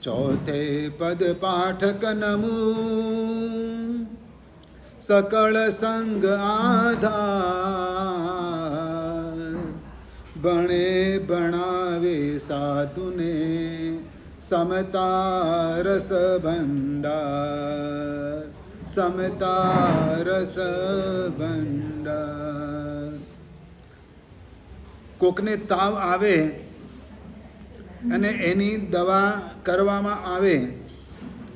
ચોથે પદ પાઠક નમુ સકળ સંગ આધાર ભણે ભણાવે સાધુને સમતા રસ ભંડાર સમતા રસ ભંડાર. કોકને તાવ આવે અને એની દવા કરવામાં આવે,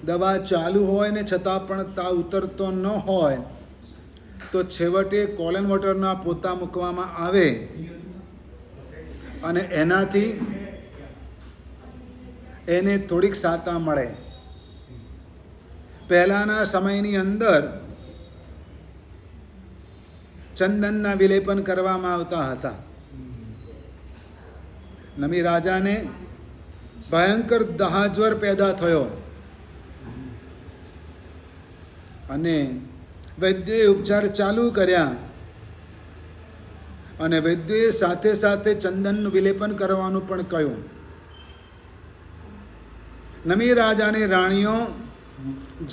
દવા ચાલુ હોય ને છતાં પણ તાવ ઉતરતો ન હોય તો છેવટે કોલન વોટરના પોતા મૂકવામાં આવે અને એનાથી એને થોડીક સાતા મળે. પહેલાંના સમયની અંદર ચંદનના વિલેપન કરવામાં આવતા હતા. નમી રાજાને ભયંકર દહાજ્વર પેદા થયો અને વૈદ્યએ ઉપચાર ચાલુ કર્યા અને વૈદ્યએ સાથે સાથે ચંદનનું વિલેપન કરવાનું પણ કહ્યું. નમી રાજાની રાણીઓ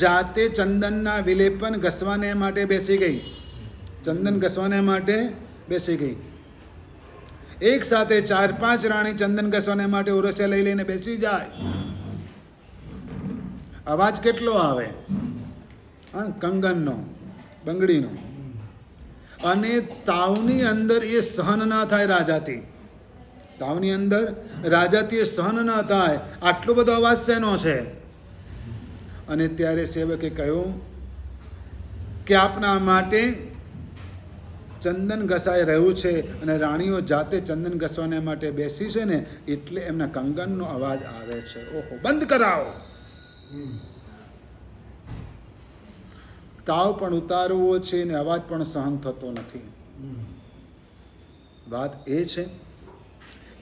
જાતે ચંદનના વિલેપન ઘસવાને માટે બેસી ગઈ, ચંદન ઘસવાને માટે બેસી ગઈ. એક સાથે 4-5 રાણી ચંદન ઘસવાને માટે ઓરસે લઈ લઈને બેસી જાય. અવાજ કેટલો આવે, હા, કંગનનો, બંગડીનો. અને તાવની અંદર એ સહન ના થાય રાજાથી, તાવની અંદર રાજાથી એ સહન ના થાય. આટલો બધો અવાજ શેનો છે? અને ત્યારે સેવકે કહ્યું કે આપના માટે ચંદન ઘસાઈ રહ્યું છે અને રાણીઓ જાતે ચંદન ઘસવાને માટે બેસી છે ને એટલે એમના કંગનનો અવાજ આવે છે. ઓહો, બંધ કરાવો. તાવ પણ ઉતારવો છે ને અવાજ પણ સહન થતો નથી. વાત એ છે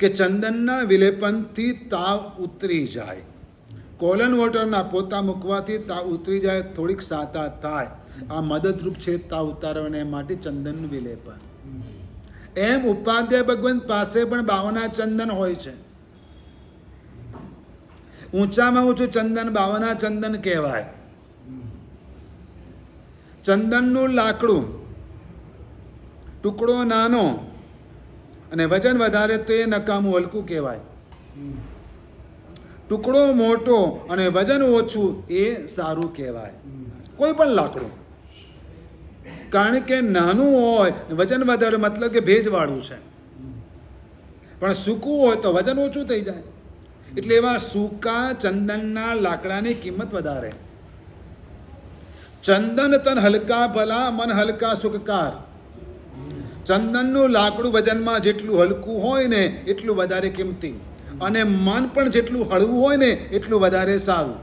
કે ચંદનના વિલેપનથી તાવ ઉતરી જાય, કોલન વોટરના પોતા મૂકવાથી તાવ ઉતરી જાય, થોડીક સાતા થાય. આ મદદરૂપ છે તાવ ઉતારવાને માટે ચંદનનું વિલેપન. એમ ઉપાધ્યાય ભગવંત પાસે પણ 52 ચંદન હોય છે. ઊંચામાં ઊંચું ચંદન 52 ચંદન કહેવાય. ચંદનનું લાકડું ટુકડો નાનો અને વજન વધારે તો એ નકામું હલકું કહેવાય. ટુકડો મોટો અને વજન ઓછું એ સારું કહેવાય. કોઈ પણ લાકડું, કારણ કે નાનું હોય વજન વધારે મતલબ કે ભેજવાળું છે, પણ સૂકું હોય તો વજન ઓછું થઈ જાય. એટલે એવા સૂકા ચંદનના લાકડાની કિંમત વધારે. ચંદન તન હલકા ભલા મન હલકા સુખકાર. ચંદનનું લાકડું વજનમાં જેટલું હલકું હોય ને એટલું વધારે કિંમતી, અને મન પણ જેટલું હળવું હોય ને એટલું વધારે સારું.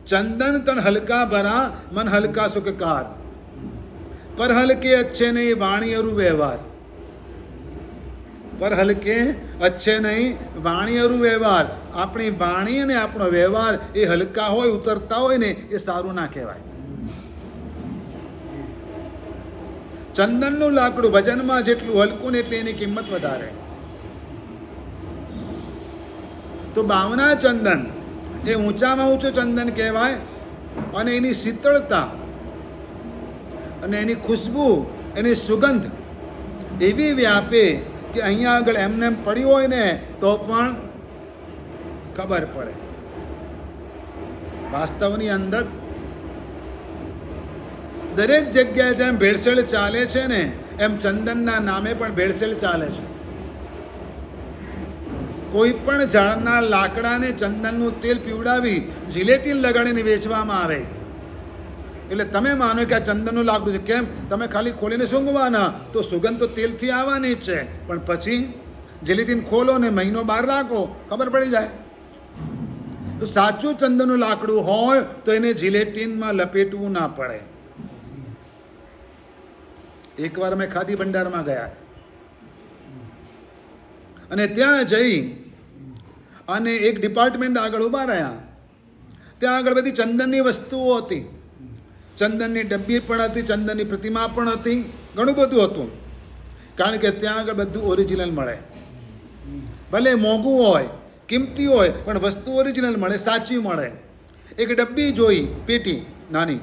ચંદન તન હલકા ભરા મન હલકા સુખકાર. પર હલકે અચ્છે નહીં વાણી અરુ વ્યવહાર. પર હલકે અચ્છે નહીં વાણી અરુ વ્યવહાર. આપણી વાણી અને આપણો વ્યવહાર એ હલકા હોય, ઉતરતા હોય ને એ સારું ના કહેવાય. ચંદનનું લાકડું વજનમાં જેટલું હલકું ને એટલે એની કિંમત વધારે. તો 52 ચંદન એ ઊંચામાં ઊંચું ચંદન કહેવાય. અને એની શીતળતા અને એની ખુશ્બુ, એની સુગંધ એવી વ્યાપે કે અહીંયા આગળ એમને એમ પડ્યું હોય ને તો પણ ખબર પડે. વાસ્તવની અંદર દરેક જગ્યાએ જેમ ભેળસેળ ચાલે છે ને એમ ચંદનના નામે પણ ભેળસેળ ચાલે છે. કોઈ પણ ઝાડના લાકડાને ચંદનનું તેલ પીવડાવી જિલેટીન લગાડીને વેચવામાં આવે. એટલે તમે માનો કે આ ચંદનનું લાકડું છે. કેમ? તમે ખાલી ખોલીને સૂંઘવાના તો સુગંધ તો તેલથી આવવાની જ છે, પણ પછી જિલેટીન ખોલો ને મહિનો બહાર રાખો, ખબર પડી જાય. તો સાચું ચંદનનું લાકડું હોય તો એને જિલેટીનમાં લપેટવું ના પડે. એકવાર અમે ખાદી ભંડારમાં ગયા અને ત્યાં જઈ અને એક ડિપાર્ટમેન્ટ આગળ ઊભા રહ્યા. ત્યાં આગળ બધી ચંદનની વસ્તુઓ હતી. ચંદનની ડબ્બી પણ હતી, ચંદનની પ્રતિમા પણ હતી, ઘણું બધું હતું. કારણ કે ત્યાં આગળ બધું ઓરિજિનલ મળે. ભલે મોંઘું હોય કિંમતી હોય પણ વસ્તુ ઓરિજિનલ મળે, સાચી મળે. એક ડબ્બી જોઈ પેટી નાની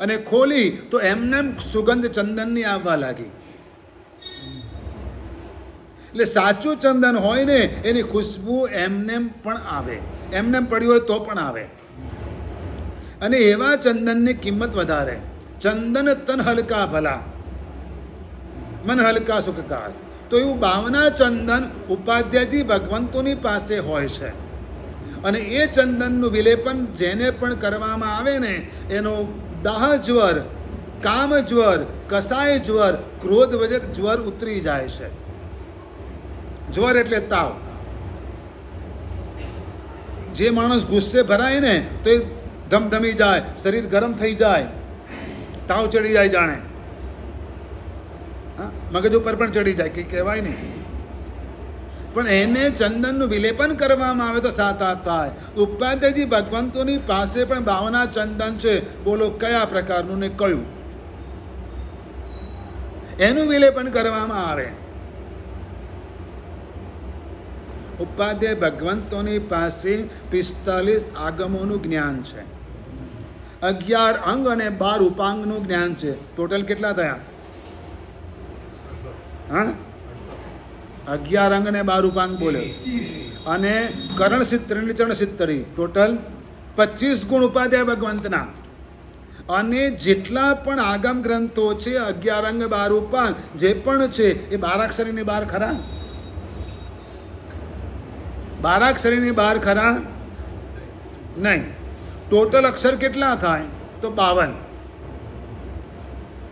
અને ખોલી તો એમને સુગંધ ચંદનની આવવા લાગી. એટલે સાચું ચંદન હોય ને એની ખુશ્બુ એમને પણ આવે, એમને પડ્યું હોય તો પણ આવે. અને એવા ચંદનની કિંમત વધારે. ચંદન તન હલકા ભલા, મન હલકા સુખકાર. તો એવું બાવના ચંદન ઉપાધ્યાયજી ભગવંતોની પાસે હોય છે. અને એ ચંદનનું વિલેપન જેને પણ કરવામાં આવે ને એનો દાહ જ્વર, કામ જ્વર, કસાય જ્વર, ક્રોધ જ્વર ઉતરી જાય છે. જ્વર એટલે તાવ. જે માણસ ગુસ્સે ભરાય ને તો એ ધમધમી જાય, શરીર ગરમ થઈ જાય, તાવ ચડી જાય, જાણે મગજ ઉપર પણ ચડી જાય, કંઈ કહેવાય નહીં. પણ એને ચંદનનું વિલેપન કરવામાં આવે તો સાતા થાય. ઉપાધ્યાયજી ભગવંતોની પાસે પણ ભાવના ચંદન છે. બોલો કયા પ્રકારનું ને કયું? એનું વિલેપન કરવામાં આવે. ઉપાધ્યાય ભગવંતોની પાસે 45 આગમોનું જ્ઞાન છે, 11 અંગ અને 12 ઉપાંગનું જ્ઞાન છે. ટોટલ કેટલા થયા? 11 અંગ અને 12 ઉપાંગ બોલ્યો. અને કરણ સિત્તરી, ચરણ સિત્તરી, ટોટલ 25 ગુણ ઉપાધ્યાય ભગવંતના. અને જેટલા પણ આગમ ગ્રંથો છે 11 અંગ 12 ઉપાંગ જે પણ છે એ 12 અક્ષરીની બહાર ખરા? 12 અક્ષરીની બહાર ખરા? નહીં. ટોટલ અક્ષર કેટલા થાય? તો 52.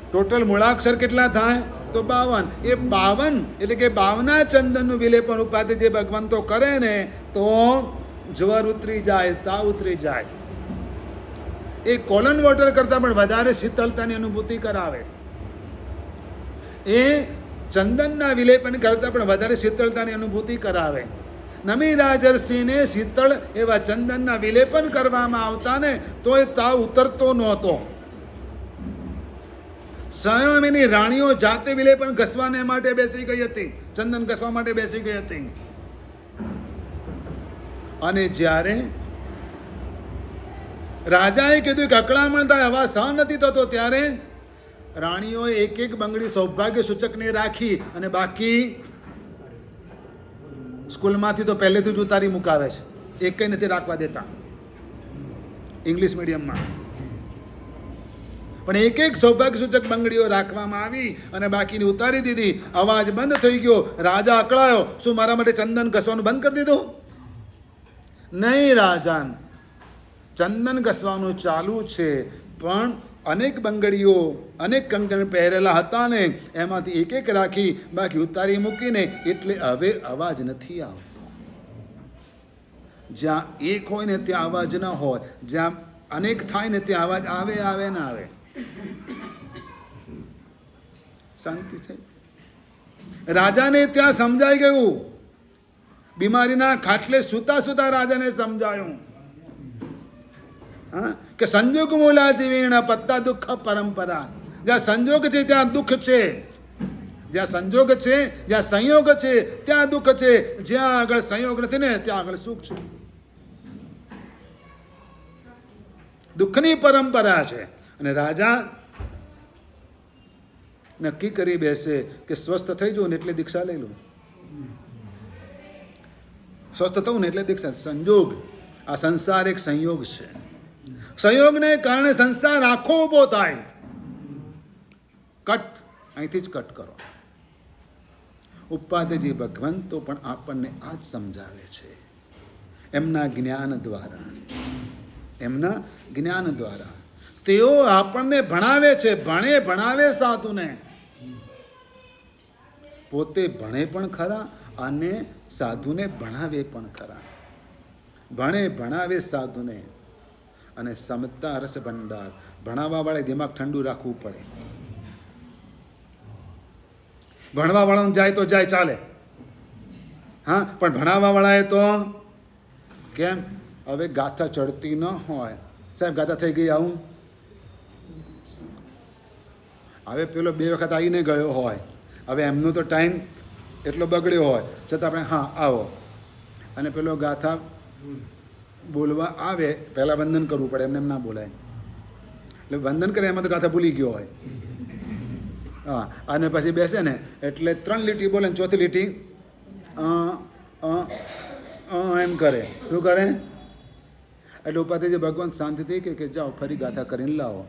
ટોટલ મૂળાક્ષર કેટલા થાય? તો 52. એ 52 એટલે કે 52 ચંદનનું વિલેપન ઉપાધ્યાય જે ભગવંતો કરે ને તો જ્વર ઉતરી જાય, તાવ ઉતરી જાય. એ કોલન વોટર કરતાં પણ વધારે શીતળતાની અનુભૂતિ કરાવે. એ ચંદનના વિલેપન કરતાં પણ વધારે શીતળતાની અનુભૂતિ કરાવે. નમી રાજર્ષિને શીતળ એવા ચંદનના વિલેપન કરવામાં આવતા ને તો એ તાવ ઉતરતો નહોતો. સ્વયં એની રાણીઓ જાતે વિલેપન ઘસવાને માટે બેસી ગઈ હતી, ચંદન ઘસવા માટે બેસી ગઈ હતી. અને જ્યારે રાજાએ કીધું કે અકળામણ થાય, અવાજ સહન નથી થતો, ત્યારે રાણીઓએ એક એક બંગડી સૌભાગ્ય સૂચકને રાખી અને બાકી સ્કૂલમાંથી તો પહેલેથી જ ઉતારી મુકાવે છે, એક કંઈ નથી રાખવા દેતા ઇંગ્લિશ મીડિયમમાં. પણ એક એક સૌભાગ્ય સૂચક બંગડીઓ રાખવામાં આવી અને બાકીની ઉતારી દીધી. અવાજ બંધ થઈ ગયો. રાજા અકળાયો, શું મારા માટે ચંદન ઘસવાનું બંધ કરી દીધું? નહીં રાજાન, ચંદન ઘસવાનું ચાલુ છે, પણ અનેક બંગડીઓ, અનેક કંકણ પહેરેલા હતા ને એમાંથી એક એક રાખી બાકી ઉતારી મૂકીને, એટલે હવે અવાજ નથી આવતો. જ્યાં એક હોય ને ત્યાં અવાજ ન હોય, જ્યાં અનેક થાય ને ત્યાં અવાજ આવે આવે ના આવે. શાંતિ થઈ. રાજાને ત્યાં સમજાઈ ગયું. બીમારીના ખાટલે સુતા સુતા રાજાને સમજાયું કે સંજોગ મૂલા જીવીણ પત્તા દુઃખ પરંપરા. જ્યાં સંજોગ છે ત્યાં દુઃખ છે, જ્યાં સંજોગ છે, જ્યાં સંયોગ છે ત્યાં દુઃખ છે, જ્યાં આગળ સંયોગ નથી ને ત્યાં આગળ સુખ છે. દુઃખની પરંપરા છે. અને રાજા નક્કી કરી બેસે કે સ્વસ્થ થઈ જવું ને એટલે દીક્ષા લઈ લઉં, સ્વસ્થ થવું ને એટલે દીક્ષા. સંજોગ, આ સંસાર એક સંયોગ છે. સંયોગને કારણે સંસાર આખો ઊભો થાય. કટ અહીંથી જ કટ કરો. ઉપાધ્યાયજી ભગવંતો પણ આપણને આ જ સમજાવે છે એમના જ્ઞાન દ્વારા. એમના જ્ઞાન દ્વારા તેઓ આપણને ભણાવે છે. ભણાવે સાધુને. પોતે ભણે પણ ખરા અને સાધુને ભણાવે પણ ખરા. ભણાવે સાધુને. અને સમતા રસ ભંડાર. ભણાવવા વાળે દિમાગ ઠંડુ રાખવું પડે. ભણવા વાળાને જાય તો જાય, ચાલે. હા, પણ ભણાવવા વાળાએ તો કેમ? હવે ગાથા ચડતી ન હોય, સાહેબ ગાથા થઈ ગઈ આવું. હવે પેલો 2 વખત આવીને ગયો હોય, હવે એમનો તો ટાઈમ એટલો બગડ્યો હોય છતાં આપણે હા આવો, અને પેલો ગાથા બોલવા આવે, પહેલાં વંદન કરવું પડે, એમને એમ ના બોલાય. એટલે વંદન કરે એમાં તો ગાથા ભૂલી ગયો હોય. હા, અને પછી બેસે ને એટલે 3 લીટી બોલે ને ચોથી લીટી એમ કરે. શું કરે? એટલે ઉપાધ્યાય ભગવાન શાંતિથી કે જાઓ ફરી ગાથા કરીને લાવો.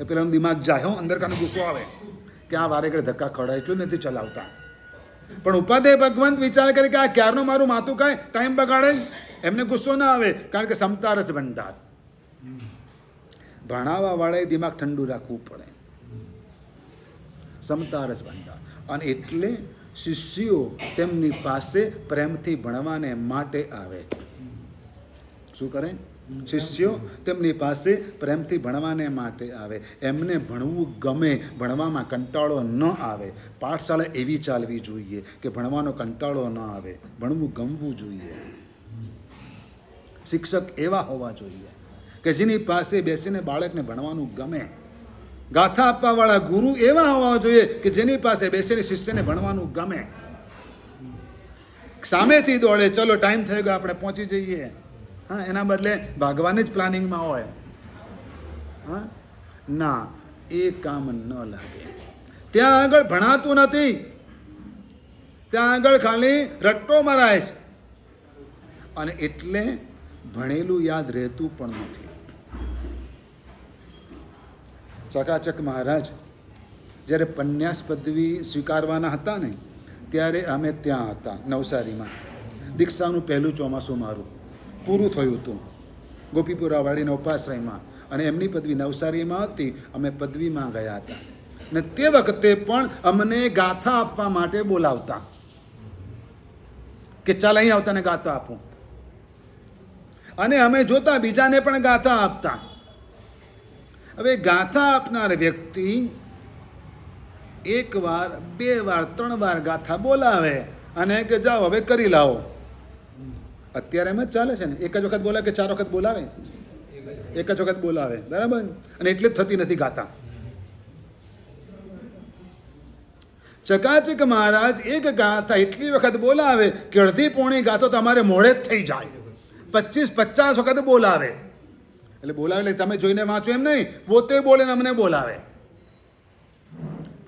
એ પેલાનું દિમાગ જાય, હો, અંદર કાનો ગુસ્સો આવે કે આ વારે ઘડે ધક્કા ખવડાય, એટલું નથી ચલાવતા. પણ ઉપાધ્યાય ભગવંત વિચાર કરે કે આ ક્યારનું મારું માથું કાંઈ ટાઈમ બગાડે, એમને ગુસ્સો ના આવે, કારણ કે સમતા રસ ભંડાર. ભણાવવા વાળાએ દિમાગ ઠંડુ રાખવું પડે. સમતા રસ ભંડાર. અને એટલે શિષ્યો તેમની પાસે પ્રેમથી ભણવાને માટે આવે. શું કરે? શિષ્યો તેમની પાસે પ્રેમથી ભણવાને માટે આવે. એમને ભણવું ગમે, ભણવામાં કંટાળો ન આવે. પાઠશાળા એવી ચાલવી જોઈએ કે ભણવાનો કંટાળો ન આવે, ભણવું ગમવું જોઈએ. શિક્ષક એવા હોવા જોઈએ કે જેની પાસે બેસીને બાળકને ભણવાનું ગમે. ગાથા આપવાવાળા ગુરુ એવા હોવા જોઈએ કે જેની પાસે બેસીને શિષ્યને ભણવાનું ગમે. સામેથી દોડે, ચલો ટાઈમ થઈ ગયો આપણે પહોંચી જઈએ, હા, એના બદલે ભાગવાની જ પ્લાનિંગમાં હોય. હા, ના, એ કામ ન લાગે. ત્યાં આગળ ભણાતું નથી, ત્યાં આગળ ખાલી રટ્ટો મરાય છે. અને એટલે ભણેલું યાદ રહેતું પણ નથી. ચકાચક મહારાજ જ્યારે પન્યાસ પદવી સ્વીકારવાના હતા ને, ત્યારે અમે ત્યાં હતા નવસારીમાં. દીક્ષાનું પહેલું ચોમાસું મારું પૂરું થયું હતું ગોપીપુરાવાળીના ઉપાશ્રયમાં, અને એમની પદવી નવસારીમાં હતી. અમે પદવીમાં ગયા હતા, ને તે વખતે પણ અમને ગાથા આપવા માટે બોલાવતા કે ચાલ અહીં આવતા ને ગાથા આપું. અને અમે જોતા બીજાને પણ ગાથા આપતા. હવે ગાથા આપનાર વ્યક્તિ 1 વાર 2 વાર 3 વાર ગાથા બોલાવે અને કે જાઓ હવે કરી લાવો. અત્યારે એમ જ ચાલે છે ને, એક જ વખત બોલાવે કે 4 વખત બોલાવે? એક જ વખત બોલાવે, બરાબર. અને એટલે જ થતી નથી ગાથા. ચકાચક મહારાજ એક ગાથા એટલી વખત બોલાવે કે અડધી પોણી ગાથો તમારે મોડે જ થઈ જાય. 25-50 વખત બોલાવે. એટલે બોલાવે એટલે તમે જોઈને વાંચો એમ નહીં, પોતે બોલે ને અમને બોલાવે.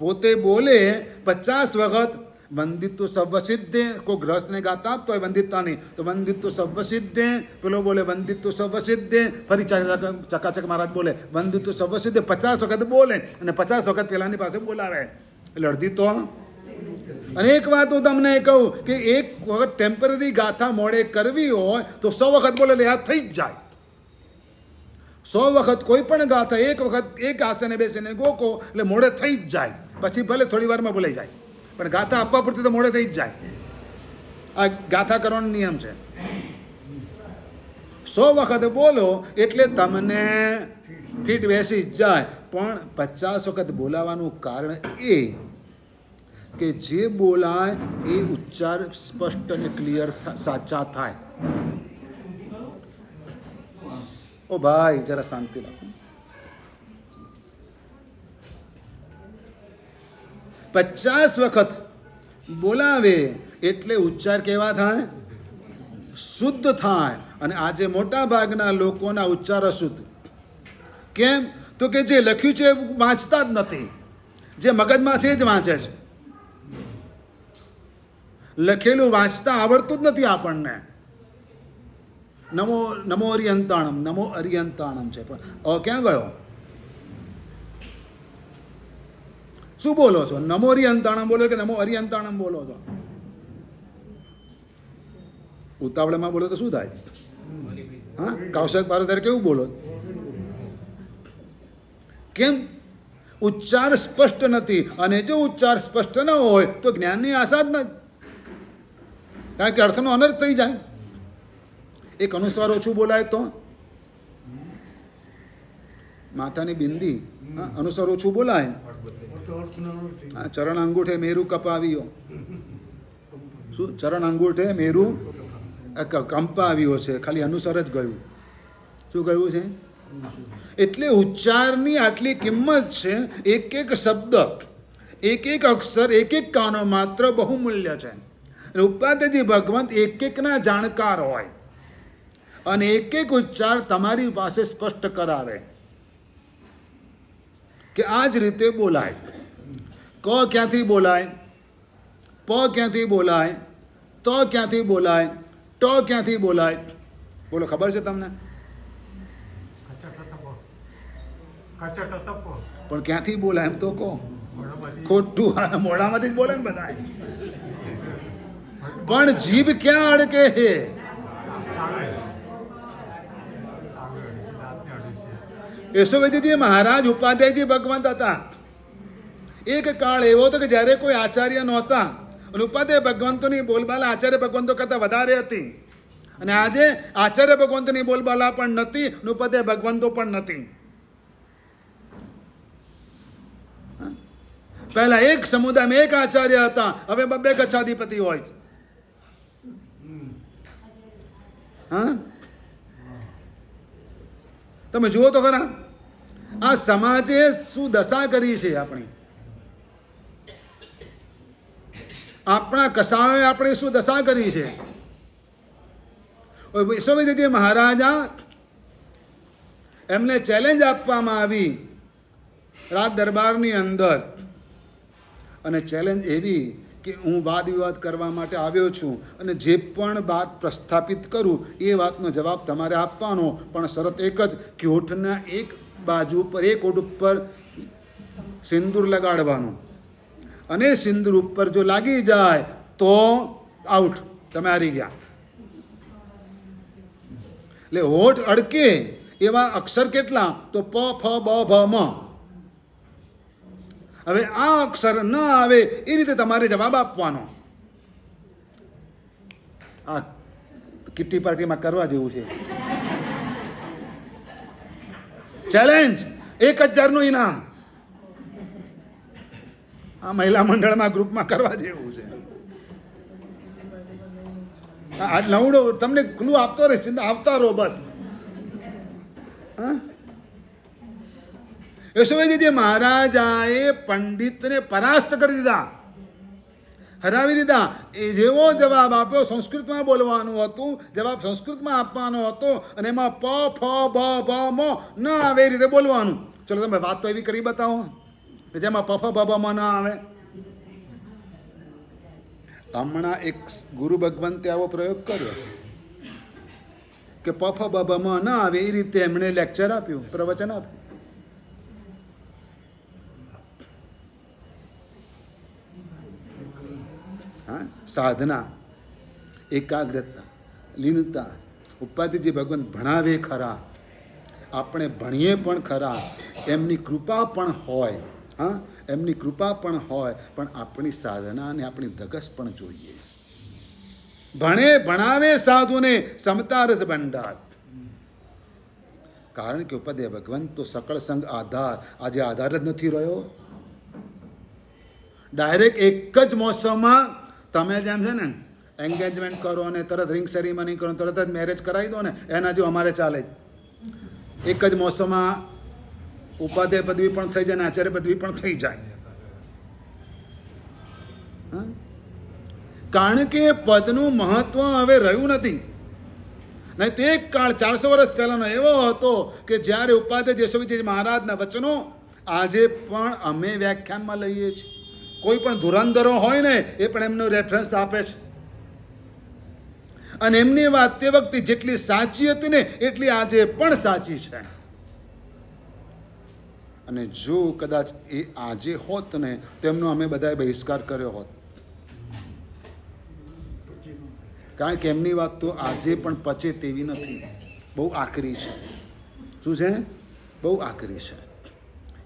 પોતે બોલે 50 વખત. વંદિત્વ સર્વસિદ્ધે, કોઈ ગ્રહસ્થને ગાતા આપતો હોય વંદિતતા નહીં, તો વંદિત્વ સર્વસિદ્ધે, પેલો બોલે વંદિત્વ સર્વસિદ્ધે, ફરી ચકાચક મહારાજ બોલે વંદિત્વ સર્વસિદ્ધે. 50 વખત બોલે અને 50 વખત પેલાની પાસે બોલાવે. એટલે અડધી તો. અને એક વાત હું તમને કહું કે એક વખત ટેમ્પરરી ગાથા મોડે કરવી હોય તો 100 વખત બોલે એટલે યાદ થઈ જ જાય. 100 વખત કોઈ પણ ગાથા એક વખત એક આસને બેસીને ગોકો એટલે મોડે થઈ જ જાય. પછી ભલે થોડી વારમાં ભૂલાઈ જાય, પણ ગાથા આપવા પૂરતી તો મોડે થઈ જ જાય. આ ગાથા કરવાનો નિયમ છે. 100 વખત બોલો એટલે તમને ફીટ બેસી જ જાય. પણ 50 વખત બોલાવાનું કારણ એ કે જે બોલાય એ ઉચ્ચાર સ્પષ્ટ અને ક્લિયર સાચા થાય. ઓ ભાઈ જરા શાંતિ રાખો. 50 વખત બોલાવે એટલે ઉચ્ચાર કેવા થાય? શુદ્ધ થાય. અને આજે મોટા ભાગના લોકોના ઉચ્ચાર અશુદ્ધ. કેમ? તો કે જે લખ્યું છે વાંચતા જ નથી, જે મગજમાં છે જ વાંચે છે. લખેલું વાંચતા આવડતું જ નથી આપણને. નમો અરિયંતાણમ છે, પણ ક્યાં ગયો? શું બોલો છો? નમો અરિયંતાણમ બોલો કે નમો અરિયંતાણમ બોલો છો? ઉતાવળમાં બોલો તો શું થાય? હા, કૌશક પારો કેવું બોલો? કેમ? ઉચ્ચાર સ્પષ્ટ નથી. અને જો ઉચ્ચાર સ્પષ્ટ ન હોય તો જ્ઞાનની આશા જ નથી, કારણ કે અર્થનો અનર્થ થઈ જાય. એક અનુસ્વાર ઓછું બોલાય તો માથાની બિંદી, અનુસ્વાર ઓછું બોલાય. ચરણ અંગૂઠે મેરુ કપાવ્યો. શું? ચરણ અંગૂઠે મેરુ કંપાવ્યો છે, ખાલી અનુસાર જ ગયું. શું ગયું છે? એટલે ઉચ્ચારની આટલી કિંમત છે. એક એક શબ્દ, એક એક અક્ષર, એક એક કાનો માત્ર બહુમૂલ્ય છે. ઉપાધ્યાયજી ભગવંત એક એકના જાણકાર હોય અને એક એક ઉચ્ચાર તમારી પાસે સ્પષ્ટ કરાવે કે આ જ રીતે બોલાય. ક ક્યાંથી બોલાય, પ ક્યાંથી બોલાય, ત ક્યાંથી બોલાય, ટ ક્યાંથી બોલાય, બોલો ખબર છે તમને? પણ ક્યાંથી બોલાય એમ તો કહો. ખોટું, મોઢામાંથી જ બોલે ને બધા. પણ જીભ ક્યાં અડકે છે? યશોવિધજી મહારાજ ઉપાધ્યાયજી ભગવંત હતા. એક કાળ એવો હતો કે જ્યારે કોઈ આચાર્ય નહોતા અને ઉપાધ્યાય ભગવંતોની બોલબાલા આચાર્ય ભગવંતો કરતા વધારે હતી. અને આજે આચાર્ય ભગવંતોની બોલબાલા પણ નથી, ઉપાધ્યાય ભગવંતો પણ નથી. પહેલા એક સમુદાયમાં એક આચાર્ય હતા, હવે બે ગચ્છાધિપતિ હોય. હા, તમે જુઓ તો ખરા આ સમાજે શું દશા કરી છે આપણી. આપણા કસાયોએ આપણી શું દશા કરી છે. યશોવિધજી મહારાજા એમને ચેલેન્જ આપવામાં આવી રાજ દરબારની અંદર, અને ચેલેન્જ એવી કે હું વાદ વિવાદ કરવા માટે આવ્યો છું અને જે પણ વાત પ્રસ્થાપિત કરું એ વાતનો જવાબ તમારે આપવાનો, પણ શરત એક જ કે હોઠના એક બાજુ પર, એક હોઠ ઉપર સિંદૂર લગાડવાનું, અને સિંદૂર ઉપર જો લાગી જાય તો આઉટ, તમે હારી ગયા. એટલે હોઠ અડકે એવા અક્ષર કેટલા? તો પ, ફ, બ, ભ, મ. હવે આ અક્ષર ન આવે એ રીતે તમારે જવાબ આપવાનો. આ કિટ્ટી પાર્ટીમાં કરવા જેવું છે. ચેલેન્જ, 1000નું ઇનામ. આ મહિલા મંડળમાં ગ્રુપમાં કરવા જેવું છે. આ નવડો તમને ક્લુ આપતો રહીશ, આવતા રહો બસ. હા, યશોવિધજી મહારાજાએ પંડિતને પરાસ્ત કરી દીધા, હરાવી દીધા. એ જેવો જવાબ આપ્યો, સંસ્કૃતમાં બોલવાનું હતું, જવાબ સંસ્કૃતમાં આપવાનો હતો, અને એમાં પ, ફ, બ, ભ, મ ન આવે એ રીતે બોલવાનું. ચલો તમે વાત તો એવી કરી બતાવો કે જેમાં પ, ફ, બ, ભ, મ ન આવે. હમણાં એક ગુરુ ભગવંતે આવો પ્રયોગ કર્યો કે પ, ફ, બ, ભ, મ ન આવે એ રીતે એમણે લેક્ચર આપ્યું, પ્રવચન આપ્યું. સાધના, એકાગ્રતા, લીનતા. ઉપાધ્યાયજી ભગવંત ભણાવે ખરા, આપણે ભણીએ પણ ખરા, એમની કૃપા પણ હોય. હા, એમની કૃપા પણ હોય, પણ આપણી સાધના અને આપણી ધગસ પણ જોઈએ. ભણે ભણાવે સાધુને સમતા રસ ભંડાર. કારણ કે ઉપાધ્યાય ભગવંત તો સકળ સંગ આધાર, આજે આધાર જ નથી રહ્યો. ડાયરેક્ટ એક જ મોસમમાં તમે જેમ છે ને એન્ગેજમેન્ટ કરો અને તરત રિંગ સેરેમની કરો, તરત જ મેરેજ કરાવી દો ને, એના જો અમારે ચાલે જ. એક જ મોસમમાં ઉપાધ્યાય પદવી પણ થઈ જાય ને આચાર્ય પદવી પણ થઈ જાય. કારણ કે પદનું મહત્વ હવે રહ્યું નથી. નહીં તો એક કાળ 400 વર્ષ પહેલાનો એવો હતો કે જ્યારે ઉપાધ્યાય યશોવિધજી મહારાજના વચનો આજે પણ અમે વ્યાખ્યાનમાં લઈએ છીએ. કોઈ પણ ધુરંધરો હોય ને એ પણ એમનો રેફરન્સ આપે છે, અને એમની વાત તે વખતે જેટલી સાચી હતી ને એટલી આજે પણ સાચી છે. અને જો કદાચ એ આજે હોત ને તેમનો અમે બધાએ બહિષ્કાર કર્યો હોત. કારણ કે એમની વાત તો આજે પણ પચે તેવી નથી, બહુ આકરી છે. શું છે? બહુ આકરી છે.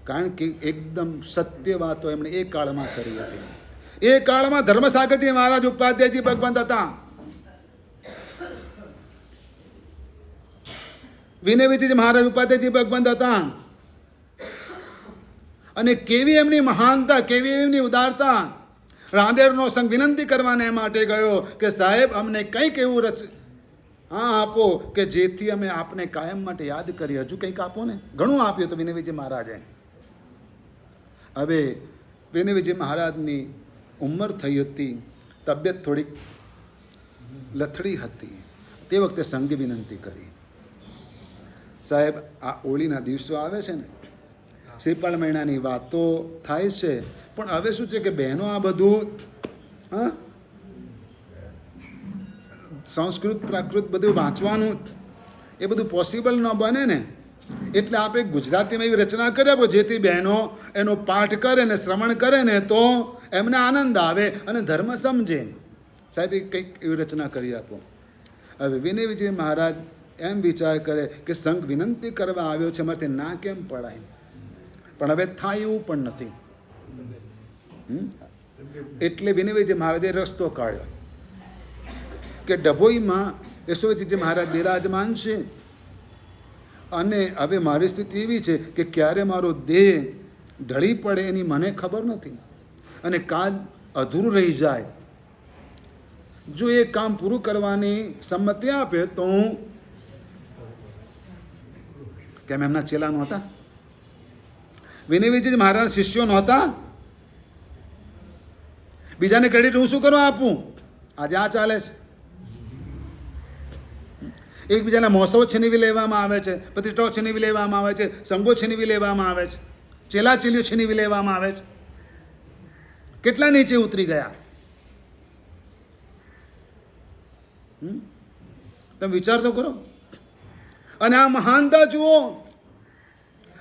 કારણ કે એકદમ સત્ય વાતો એમણે એ કાળમાં કરી હતી. એ કાળમાં ધર્મસાગરજી મહારાજ ઉપાધ્યાયજી ભગવંત હતા, વિનયવિજયજી મહારાજ ઉપાધ્યાયજી ભગવંત હતા. અને કેવી એમની મહાનતા, કેવી એમની ઉદારતા. રાંદેરનો સંઘ વિનંતી કરવાને માટે ગયો કે સાહેબ અમને કંઈક એવું આપો કે જેથી અમે આપને કાયમ માટે યાદ કરીએ. હજુ કંઈક આપો ને. ઘણું આપ્યું તો વિનયવિજય મહારાજે. હવે વિનયવિજય મહારાજની ઉંમર થઈ હતી, તબિયત થોડીક લથડી હતી. તે વખતે સંઘે વિનંતી કરી, સાહેબ આ હોળીના દિવસો આવે છે ને, શ્રીપાળ મહિનાની વાતો થાય છે, પણ હવે શું છે કે બહેનો આ બધું સંસ્કૃત પ્રાકૃત બધું વાંચવાનું એ બધું પોસિબલ ન બને ને, એટલે આપણે ગુજરાતીમાં એવી રચના કરી આપો જેથી બહેનો એનો પાઠ કરે ને શ્રવણ કરે ને તો એમને આનંદ આવે અને ધર્મ સમજે. સાહેબ એ કંઈક એવી રચના કરી આપો. હવે વિનય વિજય મહારાજ એમ વિચાર કરે કે સંઘ વિનંતી કરવા આવ્યો છે, મારે ના કેમ પડાય, પણ હવે થાય એવું પણ નથી. એટલે વિનય વિજય મહારાજે રસ્તો કાઢ્યો કે ડભોઈમાં યશોજીજી મહારાજ બિરાજમાન છે અને હવે મારી સ્થિતિ એવી છે કે ક્યારે મારો દેહ ઢળી પડે એની મને ખબર નથી અને કામ અધૂરું રહી જાય. જો એ કામ પૂરું કરવાની સંમતિ આપે તો હું કેમ એમના ચેલા નહોતા, વિનય વિજય મહારાજ શિષ્યો નહોતા, બીજાને ક્રેડિટ હું શું કરવા આપું? આજે આ ચાલે છે. એકબીજાના મહોત્સવો છીનવી લેવામાં આવે છે, પ્રતિષ્ઠાઓ છીનવી લેવામાં આવે છે, સંઘો છીનવી લેવામાં આવે છે, ચેલા ચેલીઓ છીનવી લેવામાં આવે છે. કેટલા નીચે ઉતરી ગયા તમે વિચાર તો કરો. અને આ મહાનતા જુઓ,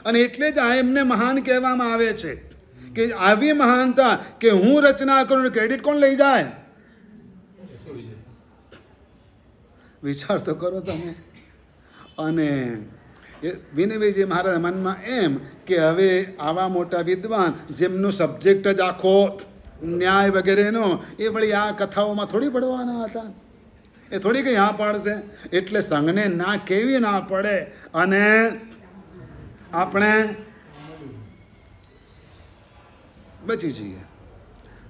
અને એટલે જ આ એમને મહાન કહેવામાં આવે છે કે આવી મહાનતા કે હું રચના કરું, ક્રેડિટ કોણ લઈ જાય? વિચાર તો કરો તમે. અને વિનય વિજય મહારાજ મનમાં એમ કે હવે આવા મોટા વિદ્વાન જેમનો સબ્જેક્ટ જ આખો ન્યાય વગેરેનો, એ વળી આ કથાઓમાં થોડી પડવાના હતા, એ થોડી કંઈ હા પાડશે. એટલે સંઘને ના કેવી ના પડે અને આપણે બચી જઈએ.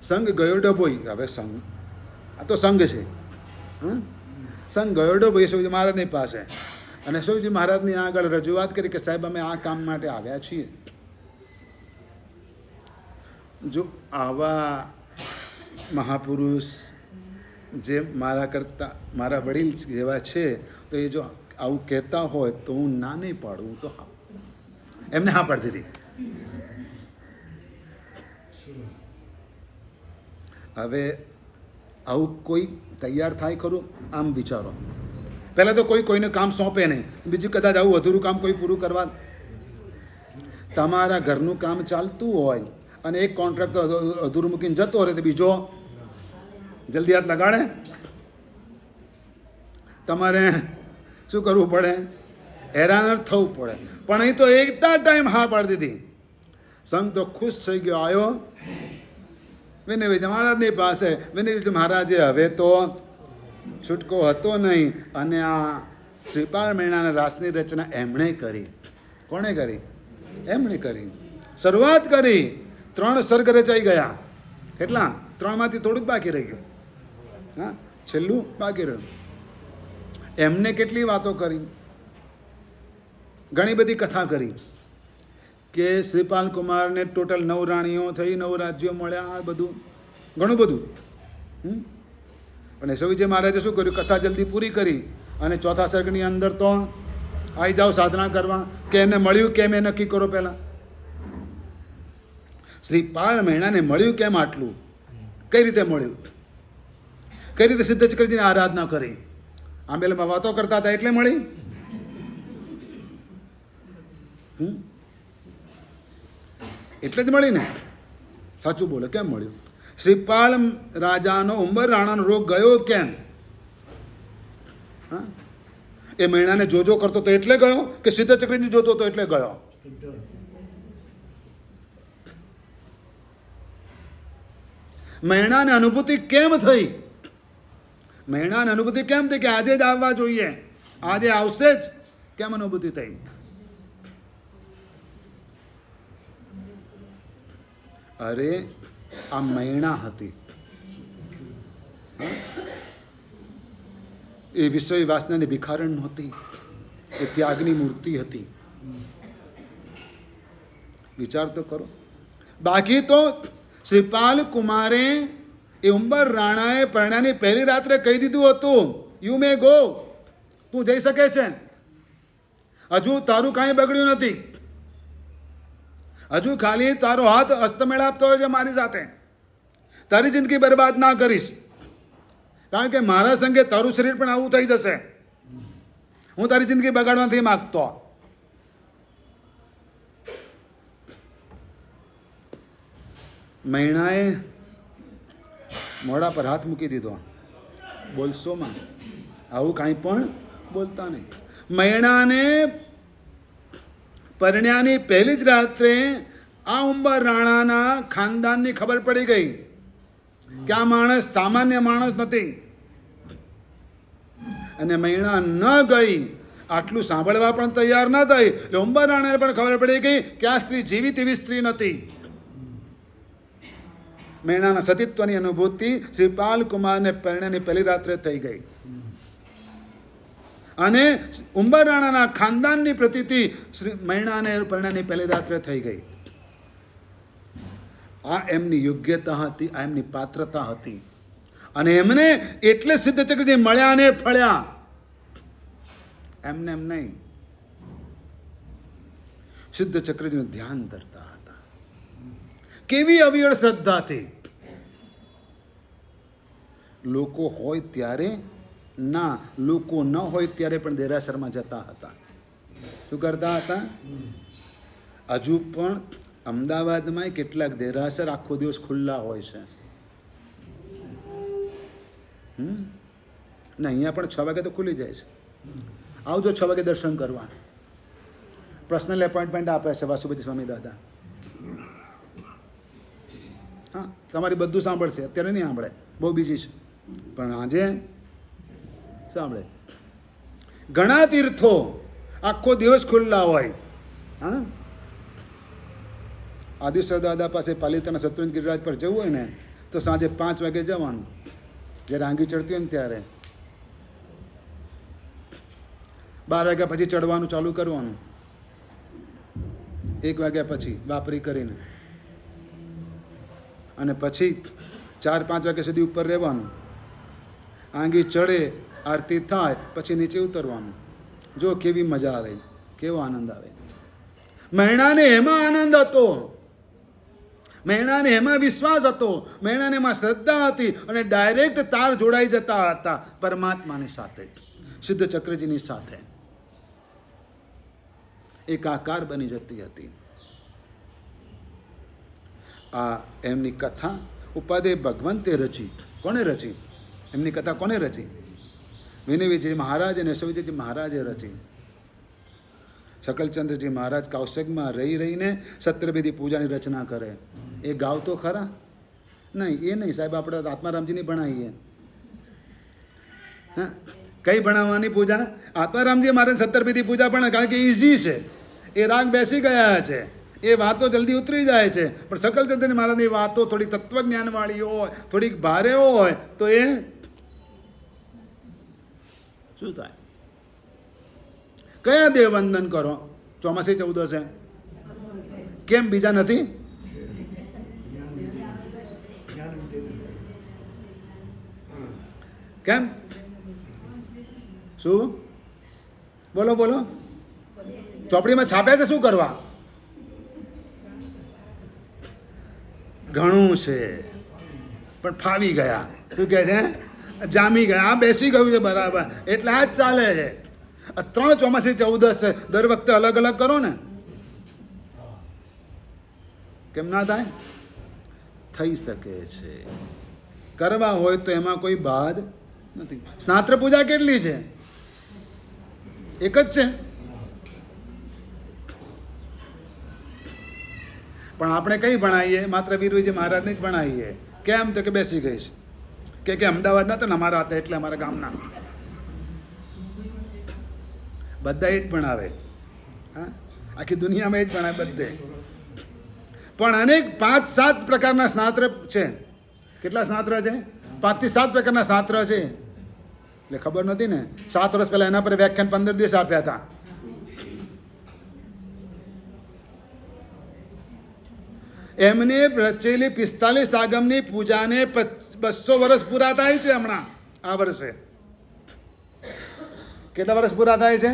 સંઘ ગયો ડભોઈ. હવે સંઘ આ તો સંઘ છે, સંઘ ગયો ડભોઈ શિવજી મહારાજની પાસે અને શિવજી મહારાજની આગળ રજૂઆત કરી કે સાહેબ અમે આ કામ માટે આવ્યા છીએ. જો આવા મહાપુરુષ જે મારા કરતા મારા વડીલ જેવા છે તો એ જો આવું કહેતા હોય તો હું ના નહીં પાડું. તો હા, એમને હા પાડી દીધી. હવે આવું કોઈ તૈયાર થાય ખરું? આમ વિચારો. પહેલાં તો કોઈને કામ સોંપે નહીં, બીજું કદાચ આવું અધૂરું કામ કોઈ પૂરું કરવા. તમારા ઘરનું કામ ચાલતું હોય અને એક કોન્ટ્રાક્ટર અધૂરું મૂકીને જતો રહે તો બીજો જલ્દી હાથ લગાડે? તમારે શું કરવું પડે? હેરાન થવું પડે. પણ અહીં તો એકતા ટાઈમ હા પાડી દીધી. સંત તો ખુશ થઈ ગયો, આવ્યો વિનય વિજય મહારાજની પાસે. વિનય વિજય મહારાજે હવે તો છૂટકો હતો નહીં અને આ શ્રીપાળ મહિનાના રાસની રચના એમણે કરી. કોણે કરી? એમણે કરી. શરૂઆત કરી. 3 સર્ગ રચાઈ ગયા. કેટલા? 3માંથી થોડુંક બાકી રહી ગયું. હા, છેલ્લું બાકી રહ્યું. એમને કેટલી વાતો કરી, ઘણી બધી કથા કરી કે શ્રીપાલ કુમારને ટોટલ 9 રાણીઓ થઈ, 9 રાજ્યો મળ્યા, આ બધું ઘણું બધું. પણ યશોવિજય મહારાજે શું કર્યું? કથા જલ્દી પૂરી કરી અને 4થા સર્ગની અંદર તો આવી જાઓ સાધના કરવા. કે એમને મળ્યું કેમ એ નક્કી કરો. પહેલાં શ્રીપાળ મહિનાને મળ્યું કેમ આટલું? કઈ રીતે મળ્યું? કઈ રીતે સિદ્ધ ચક્રજીની આરાધના કરી? આંબેલમાં વાતો કરતા હતા એટલે મળી? એટલે જ મળી ને. સાચું બોલે, કેમ મળ્યું? શ્રીપાલ રાજાનો ઉંબર રાણાનો રોગ ગયો કેમ? એ મહિનાને જોજો કરતો તો એટલે ગયો કે સિદ્ધ ચક્રજી જોતો તો એટલે ગયો? મહિનાને અનુભૂતિ કેમ થઈ? મહિનાને અનુભૂતિ કેમ થઈ કે આજે જ આવવા જોઈએ, આજે આવશે જ? કેમ અનુભૂતિ થઈ? અરે આ મહિના હતી, એ વિષય વાસનાની ભિખારણ નહોતી, એ ત્યાગની મૂર્તિ હતી. વિચાર તો કરો. બાકી તો શ્રીપાલ કુમારે એ ઉંબર રાણાએ પરણ્યાની પહેલી રાત્રે કહી દીધું હતું, યુ મે ગો, તું જઈ શકે છે, હજુ તારું કાંઈ બગડ્યું નથી, હજુ ખાલી તારો હાથ હસ્તમેળાપતો હોય છે મારી સાથે, તારી જિંદગી બરબાદ ના કરીશ, કારણ કે મારા સંગે તારું શરીર પણ આવું થઈ જશે, હું તારી જિંદગી બગાડવા નથી માગતો. મૈણાએ મોઢા પર હાથ મૂકી દીધો, બોલશો માં, આવું કાંઈ પણ બોલતા નહીં. મૈણાને પરણ્યાની પહેલી જ રાત્રે આ ઉંબર રાણાના ખાનદાનની ખબર પડી ગઈ કે આ માણસ સામાન્ય માણસ નથી, અને મૈણા ન ગઈ, આટલું સાંભળવા પણ તૈયાર ન થઈ, એટલે ઉંબર રાણાને પણ ખબર પડી ગઈ કે આ સ્ત્રી જીવિત એવી સ્ત્રી નથી. મૈણાના સતીત્વની અનુભૂતિ શ્રીપાલ કુમારને પરણ્યાની પહેલી રાત્રે થઈ ગઈ, અને ઉંબર રાણાના ખાનદાનની પ્રતીતિ મૈણાને પરણ્યાની પહેલી રાત્રે થઈ ગઈ. આ એમની યોગ્યતા હતી, આ એમની પાત્રતા હતી, અને એમને એટલે સિદ્ધ ચક્રજી મળ્યા અને ફળ્યા, એમને એમ નહીં. સિદ્ધ ચક્રજીનું ધ્યાન ધરતા હતા. કેવી અવિરળ શ્રદ્ધાથી લોકો હોય ત્યારે ના, લોકો ન હોય ત્યારે પણ દેરાસરમાં જતા હતા. શું કરતા હતા? હજુ પણ અમદાવાદમાં કેટલાક દેરાસર આખો દિવસ ખુલ્લા હોય છે ને, અહીંયા પણ 6 વાગે તો ખુલી જાય છે. આવજો 6 વાગે દર્શન કરવા. પર્સનલ એપોઇન્ટમેન્ટ આપે છે વાસુપતિ સ્વામી દાદા. હા, તમારી બધું સાંભળશે, અત્યારે નહીં સાંભળે, બહુ બિઝી છે, પણ આજે સાંભળે. ઘણા તીર્થો આખો દિવસ ખુલ્લા હોય. હા, આદિશ્વર દાદા પાસે પાલિતાના શત્રુંજ્ય ગિરિરાજ પર જવું હોય ને તો સાંજે 5 વાગે જવાનું, જ્યારે આંગી ચડતી હોય ને ત્યારે. 12 વાગ્યા પછી ચડવાનું ચાલુ કરવાનું, 1 વાગ્યા પછી વાપરી કરીને, અને પછી 4-5 વાગ્યા સુધી ઉપર રહેવાનું. આંગી ચડે, આરતી થાય, પછી નીચે ઉતરવાનું. જો કેવી મજા આવે, કેવો આનંદ આવે. મૈણાને એમાં આનંદ હતો, મૈણાને એમાં વિશ્વાસ હતો, મૈણાને એમાં શ્રદ્ધા હતી, અને ડાયરેક્ટ તાર જોડાઈ જતા હતા પરમાત્માની સાથે, સિદ્ધ ચક્રજીની સાથે, એકાકાર બની જતી હતી. આ એમની કથા ઉપાધ્યાય ભગવંતે રચી. કોને રચી? એમની કથા કોને રચી? વિનયજી મહારાજ અને યશોવિજયજી મહારાજે રચી. શકલચંદ્રજી મહારાજ કૌશિકમાં રહીને સત્રવિધિ પૂજાની રચના કરે. એ ગાવ તો ખરા? નહીં, એ નહીં સાહેબ, આપણે આત્મારામજીની ભણાવીએ. હા, કઈ ભણાવવાની પૂજા? આત્મારામજી મહારાજ સત્રવિધિ પૂજા પણ, કારણ કે ઇઝી છે, એ રાગ બેસી ગયા છે, એ વાતો જલ્દી ઉતરી જાય છે. પણ શકલચંદ્રની મહારાજની વાતો થોડી તત્વજ્ઞાનવાળી હોય, થોડીક ભારે હોય તો એ શું થાય? કયા દેવ વંદન કરો? ચોમાસી 14 છે, કેમ બીજા નથી? કેમ? શું બોલો બોલો? ચોપડીમાં છાપ્યા છે, શું કરવા? ઘણું છે, પણ ફાવી ગયા. શું કહે છે? જામી ગયા, આ બેસી ગયું છે બરાબર, એટલે આ જ ચાલે છે. 3 ચોમાસી 14 છે, દર વખતે અલગ અલગ કરો ને, કેમ ના થાય? થઈ શકે છે. કરવા હોય તો એમાં કોઈ બાદ નથી. સ્નાત્ર પૂજા કેટલી છે? એક જ છે. પણ આપણે કઈ ભણાવીએ? માત્ર વીરવીજી મહારાજને જ ભણાવીએ. કેમ? તો કે બેસી ગઈ છે, કે અમદાવાદના તો ને અમારા હતા, એટલે અમારા ગામના. બધા એ જ ભણાવે. હા, આખી દુનિયામાં એ જ ભણાવે બધે. પણ અનેક 5-7 પ્રકારના સ્નાત્ર છે. કેટલા સ્નાત્ર છે? 5 થી 7 પ્રકારના સ્નાત્ર છે. એટલે ખબર નથી ને, 7 વર્ષ પહેલા એના પર વ્યાખ્યાન 15 દિવસ આપ્યા હતા. એમને રચેલી 45 આગમની પૂજાને 200 વર્ષ પૂરા થાય છે હમણાં આ વર્ષે. કેટલા વર્ષ પૂરા થાય છે?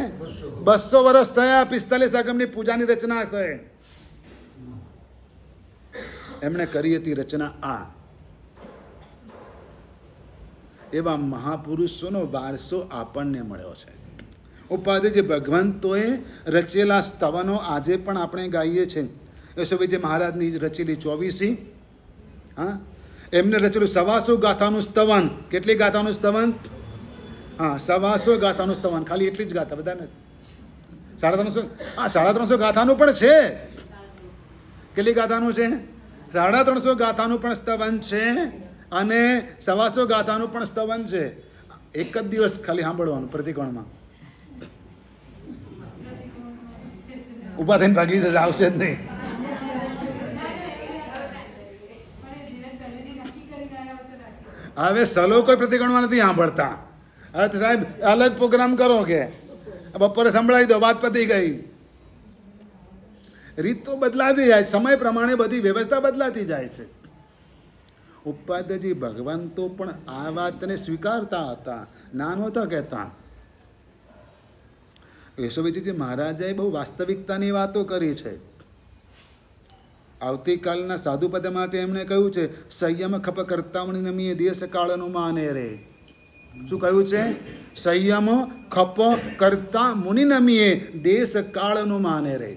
200 વર્ષ થયા 45 આગમની પૂજાની રચના થઈ. એમણે કરી હતી રચના આ. એવા મહાપુરુષોનો વારસો આપણને મળ્યો છે. ઉપાધ્યાયજી ભગવંતોએ રચેલા સ્તવનો આજે પણ આપણે ગાઈએ છીએ. યશોભાઈજી મહારાજની રચેલી 24, હા, એમને રચેલું 125 ગાથાનું સ્તવન. કેટલી ગાથાનું સ્તવન? હા, 125 ગાથાનું સ્તવન. ખાલી એટલી જ ગાથા, બધા નથી. 350. હા, 350 ગાથાનું પણ છે. કેટલી ગાથાનું છે? 350 ગાથાનું પણ સ્તવન છે અને 125 ગાથાનું પણ સ્તવન છે. એક જ દિવસ ખાલી સાંભળવાનું પ્રતિકોણમાં. ઉભા થઈને ભાગી જશે, આવશે જ નહીં. હવે સલો કોઈ પ્રતિકોણમાં નથી સાંભળતા. હવે સાહેબ અલગ પ્રોગ્રામ કરો કે બપોરે સંભળાવી દો, વાત પતી ગઈ. રીત તો બદલાતી જાય, સમય પ્રમાણે બધી વ્યવસ્થા બદલાતી જાય છે. ઉપાધ્યાયજી ભગવંતો પણ આ વાતને સ્વીકારતા હતા, ના નહોતા કહેતા. યશોભાઈજી મહારાજાએ બહુ વાસ્તવિકતાની વાતો કરી છે. આવતીકાલના સાધુપદ માટે એમણે કહ્યું છે, સંયમ ખપ કરતામણી નમીએ દેશ કાળનું માને રે. શું કહ્યું છે? સંયમ ખપ કરતા મુનિ નમીએ દેશ કાળનું માને રે.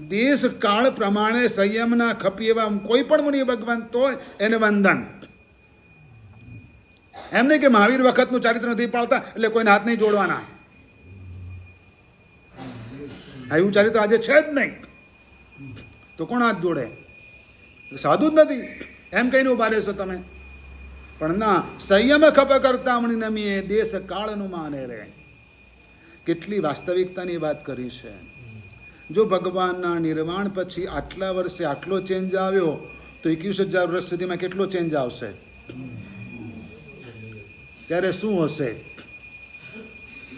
દેશ કાળ પ્રમાણે સંયમના ખપી એવા કોઈ પણ મુનિ ભગવંત હોય એને વંદન. એમને કે મહાવીર વખતનું ચારિત્ર નથી પાળતા એટલે કોઈને હાથ નહીં જોડવાના. એવું ચારિત્ર આજે છે જ નહીં, તો કોણ હાથ જોડે? સાધુ જ નથી એમ કહીને ઉભા રહેશો તમે. પણ ના, સંયમ ખપ કરતા મણી નમીએ દેશ કાળનું માને રે. કેટલી વાસ્તવિકતાની વાત કરી છે. જો ભગવાનના નિર્વાણ પછી આટલા વર્ષે આટલો ચેન્જ આવ્યો તો 21,000 વર્ષ સુધીમાં કેટલો ચેન્જ આવશે? ત્યારે શું હશે?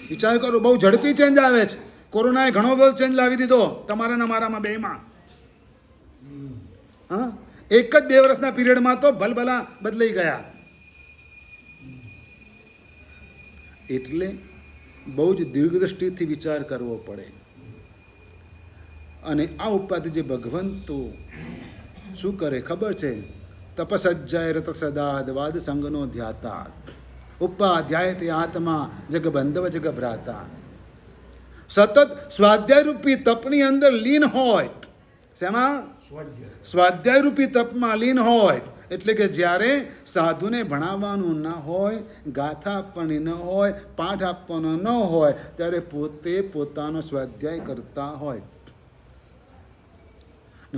વિચાર કરો. બહુ ઝડપી ચેન્જ આવે છે. કોરોનાએ ઘણો બધો ચેન્જ લાવી દીધો તમારા ને મારામાં બેમાં. હા, એક જ 2 વર્ષના પીરિયડમાં તો ભલભલા બદલાઈ ગયા. એટલે બહુ જ દીર્ઘદ્રષ્ટિથી વિચાર કરવો પડે. અને આ ઉપાધિ જે ભગવંતો શું કરે ખબર છે? તપસજ્જાય રત સદાદ વાદ સંગનો ધ્યાતા ઉપાધ્યાય તે આત્મા જગ બંધવ જગ ભ્રાતા. સતત સ્વાધ્યાય રૂપી તપની અંદર લીન હોય. શેમાં? સ્વાધ્યાય રૂપી તપમાં લીન હોય. એટલે કે જ્યારે સાધુને ભણાવવાનું ન હોય, ગાથા આપવાની ન હોય, પાઠ આપવાનો ન હોય, ત્યારે પોતે પોતાનો સ્વાધ્યાય કરતા હોય.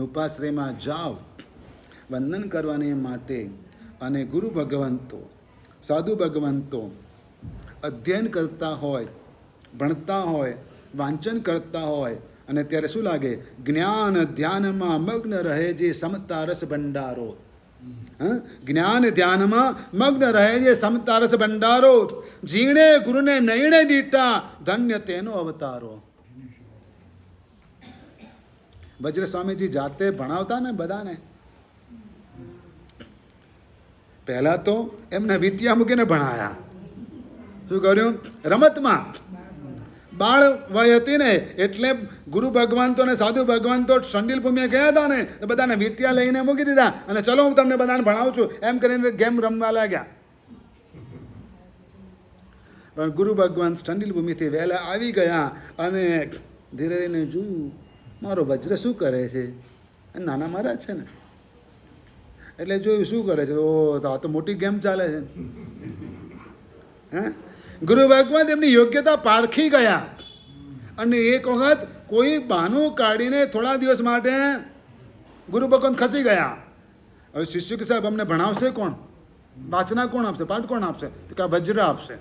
ઉપાશ્રયમાં જાઓ વંદન કરવાની માટે, અને ગુરુ ભગવંતો સાધુ ભગવંતો અધ્યયન કરતા હોય, ભણતા હોય, વાંચન કરતા હોય, અને ત્યારે શું લાગે? જ્ઞાન ધ્યાનમાં મગ્ન રહે જે સમતા રસ ભંડારો. જ્ઞાન ધ્યાનમાં મગ્ન રહે જે સમતા રસ ભંડારો. જીણે ગુરુને નયણે દીઠા ધન્ય તેનો અવતારો. વજ્ર સ્વામીજી જાતે ભણાવતા ને બધાને. પહેલા તો એમને વિટ્યા મૂકીને ભણાયા. શું કર્યું? રમતમાં. બાળ વય હતી ને એટલે ગુરુ ભગવંતો ને સાધુ ભગવંતો સંડીલ ભૂમિએ ગયા હતા ને, તો બધાને વિટ્યા લઈને મૂકી દીધા અને ચલો હું તમને બધાને ભણાવું છું એમ કરીને ગેમ રમવા લાગ્યા. પણ ગુરુ ભગવાન સંડીલ ભૂમિથી વહેલા આવી ગયા અને ધીરે ધીરે જોયું મારો વજ્ર શું કરે છે. નાના મહારાજ છે ને એટલે જોયું શું કરે છે. આ તો મોટી ગેમ ચાલે છે. હે, ગુરુ ભગવાન એમની યોગ્યતા પારખી ગયા અને એક વખત કોઈ બહાનું કાઢીને થોડા દિવસ માટે ગુરુ ભગવાન ખસી ગયા. હવે શિષ્ય કે સાહેબ અમને ભણાવશે કોણ? વાચના કોણ આપશે? પાઠ કોણ આપશે? તો કે વજ્ર આપશે.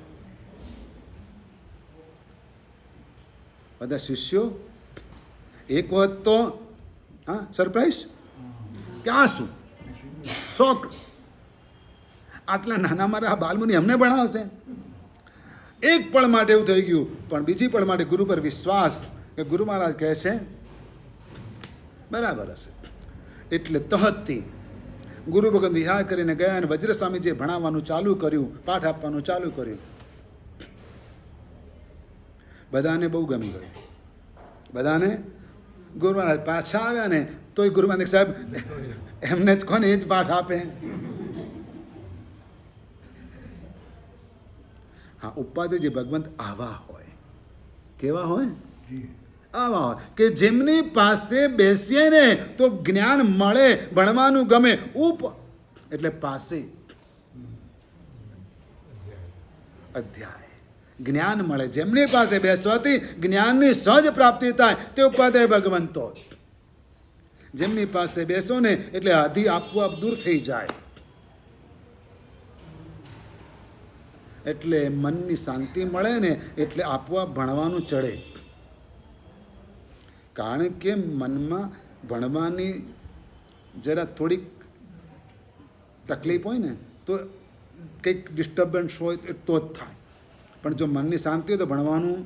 બધા શિષ્યો એક વખત તો હા સરપ્રાઈઝ કે આ શું શોખ, આટલા નાના મારા બાલમુનિ અમને ભણાવશે. એક પળ માટે એવું થઈ ગયું, પણ બીજી પળ માટે ગુરુ પર વિશ્વાસ કે ગુરુ મહારાજ કહે છે બરાબર હશે. એટલે તહતથી ગુરુ ભગવાન વિહાર કરીને ગયા અને વજ્ર સ્વામીજીએ ભણાવવાનું ચાલુ કર્યું, પાઠ આપવાનું ચાલુ કર્યું. બધાને બહુ ગમી ગયું. બધાને ગુરુ મહારાજ પાછા આવ્યા ને તોય ગુરુ મહારાજ સાહેબ એમને જ કોને એ જ પાઠ આપે. હા, ઉપાધ્યાયજી ભગવંત આવા હોય. કેવા હોય? આવા હોય કે જેમની પાસે બેસીએ ને તો જ્ઞાન મળે, ભણવાનું ગમે. એટલે પાસે અધ્યાય જ્ઞાન મળે. જેમની પાસે બેસવાથી જ્ઞાનની સહજ પ્રાપ્તિ થાય તે ઉપાધ્યાય ભગવંતો. જેમની પાસે બેસો ને એટલે આધિ આપોઆપ દૂર થઈ જાય. એટલે મનની શાંતિ મળે ને એટલે આપોઆપ ભણવાનું ચડે. કારણ કે મનમાં ભણવાની જરા થોડીક તકલીફ હોય ને તો કંઈક ડિસ્ટર્બન્સ હોય તો જ થાય. પણ જો મનની શાંતિ હોય તો ભણવાનું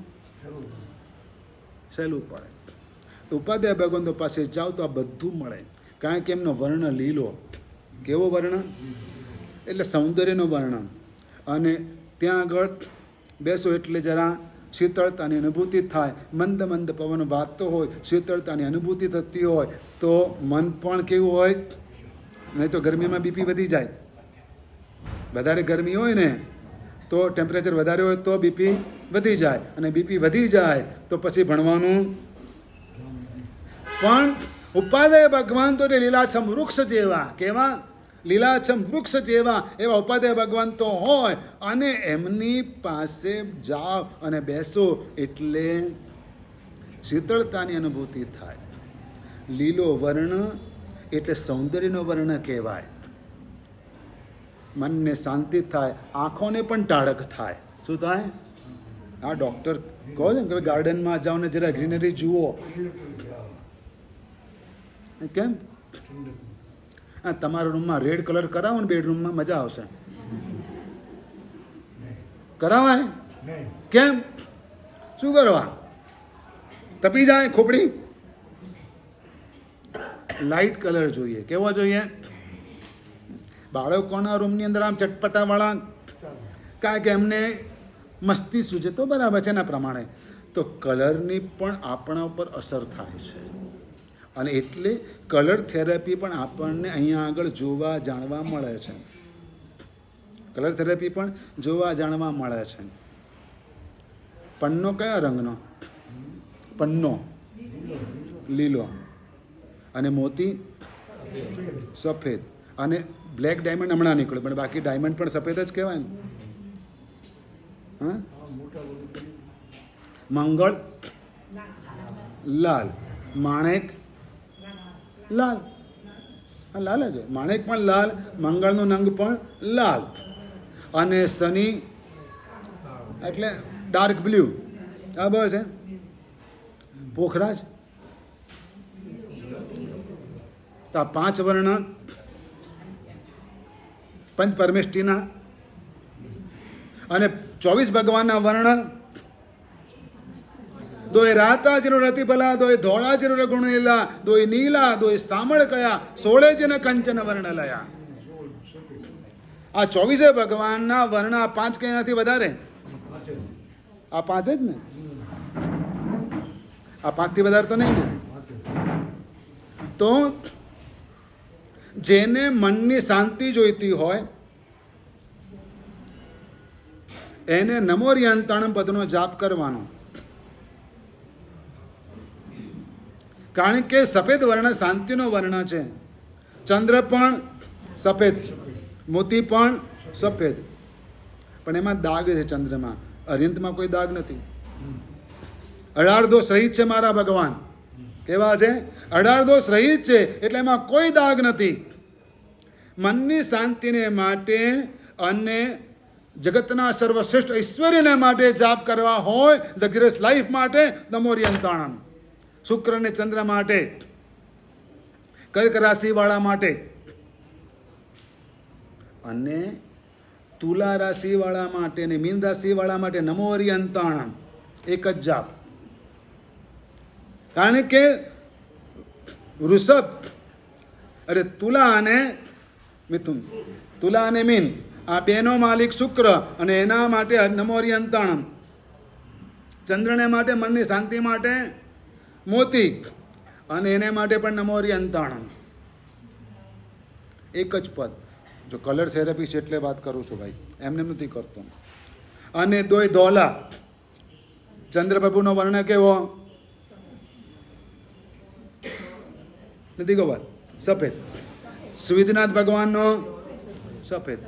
સહેલું પડે. ઉપાધ્યાય ભગવંતો પાસે જાઓ તો આ બધું મળે. કારણ કે એમનો વર્ણ લીલો. કેવો વર્ણ? એટલે સૌંદર્યનો વર્ણન. અને ત્યાં આગળ બેસો એટલે જરા શીતળતાની અનુભૂતિ થાય. મંદ મંદ પવન વાગતો હોય, શીતળતાની અનુભૂતિ થતી હોય તો મન પણ કેવું હોય? નહીં તો ગરમીમાં બીપી વધી જાય. વધારે ગરમી હોય ને તો ટેમ્પરેચર વધારે હોય તો બીપી વધી જાય. અને બીપી વધી જાય તો પછી ભણવાનું. પણ ઉપાધ્યાય ભગવાન તો લીલાછમ વૃક્ષ જેવા. કેવા? લીલાછમ વૃક્ષ જેવા એવા ઉપાધ્યાય ભગવાન તો હોય. અને એમની પાસે જાઓ અને બેસો એટલે શીતળતાની અનુભૂતિ થાય. લીલો વર્ણ એટલે સૌંદર્યનો વર્ણ કહેવાય. મનને શાંતિ થાય, આંખોને પણ ટાળક થાય. શું થાય? આ ડૉક્ટર કહો છો કે ગાર્ડનમાં જાઓ ને જરા ગ્રીનરી જુઓ. કેમ? હા, તમારા રૂમમાં રેડ કલર કરાવો ને બેડરૂમમાં, મજા આવશે. કરાવાય? કેમ? શું કરવા? તપી જાય ખોપડી? લાઇટ કલર જોઈએ. કેવો જોઈએ? બાળકોના રૂમની અંદર આમ ચટપટાવાળા, કારણ કે એમને મસ્તી સૂજે તો બરાબર છે એના પ્રમાણે. તો કલરની પણ આપણા ઉપર અસર થાય છે. અને એટલે કલર થેરાપી પણ આપણને અહીંયા આગળ જોવા જાણવા મળે છે. કલર થેરાપી પણ જોવા જાણવા મળે છે. પન્નો કયા રંગનો? પન્નો લીલો. અને મોતી સફેદ. અને બ્લેક ડાયમંડ હમણાં નીકળ્યું, પણ બાકી ડાયમંડ પણ સફેદ જ કહેવાય ને. હા, મંગળ લાલ, માણેક લાલ. હા, લાલ જ. માણેક પણ લાલ, મંગળનો નંગ પણ લાલ. અને શનિ એટલે ડાર્ક બ્લુ. બરાબર છે. પોખરાજ. તો આ 5 વર્ણ પંચ પરમેષ્ટિના. અને 24 ભગવાનના વર્ણ. દોય રાતા જેનો રતિ ભલા, દોય ધોળા જેનો રઘુણ લીલા, દોય નીલા, દોય સામળ કયા, 16 જેને કંચન વર્ણ લયા. આ 24 ભગવાનના વર્ણ. આ 5 કયાથી વધારે? આ 5 જ ને. આ 5 થી વધારે તો નહીં ને. તો જેને મનની શાંતિ જોઈતી હોય એને નમોરિયંતાણમ પદનો જાપ કરવાનો. કારણ કે સફેદ વર્ણ શાંતિનો વર્ણ છે. ચંદ્ર પણ સફેદ છે, મોતી પણ સફેદ. પણ એમાં દાગ છે ચંદ્રમાં. અરિહંતમાં કોઈ દાગ નથી. 18 દોષ રહિત છે મારા ભગવાન. કેવા છે? 18 દોષ રહિત છે. એટલે એમાં કોઈ દાગ નથી. મનની શાંતિને માટે અને જગતના સર્વશ્રેષ્ઠ ઐશ્વર્યને માટે જાપ કરવા હોય, લક્ઝરિયસ લાઈફ માટે નમોરિયંતાણમ. શુક્ર અને ચંદ્ર માટે, કર્ક રાશિવાળા માટે અને તુલા રાશિવાળા માટે અને મીન રાશિવાળા માટે નમોરિયંતાણમ. એક જ જાપ. કારણ કે વૃષભ અરે તુલા અને મિથુન, તુલા અને મીન, આ બેનો માલિક શુક્ર અને એના માટે નમોરી અંતાણમ. ચંદ્રને માટે મનની શાંતિ માટે મોતી અને એને માટે પણ નમોરી અંતાણમ. એક જ પદ. જો કલર થેરેપી છે એટલે વાત કરું છું ભાઈ, એમને નથી કરતો. અને દોય ધોલા. ચંદ્રપ્રભુનો વર્ણ કેવો? નથી ખબર? સફેદ. સુવિધનાથ ભગવાનનો સફેદ.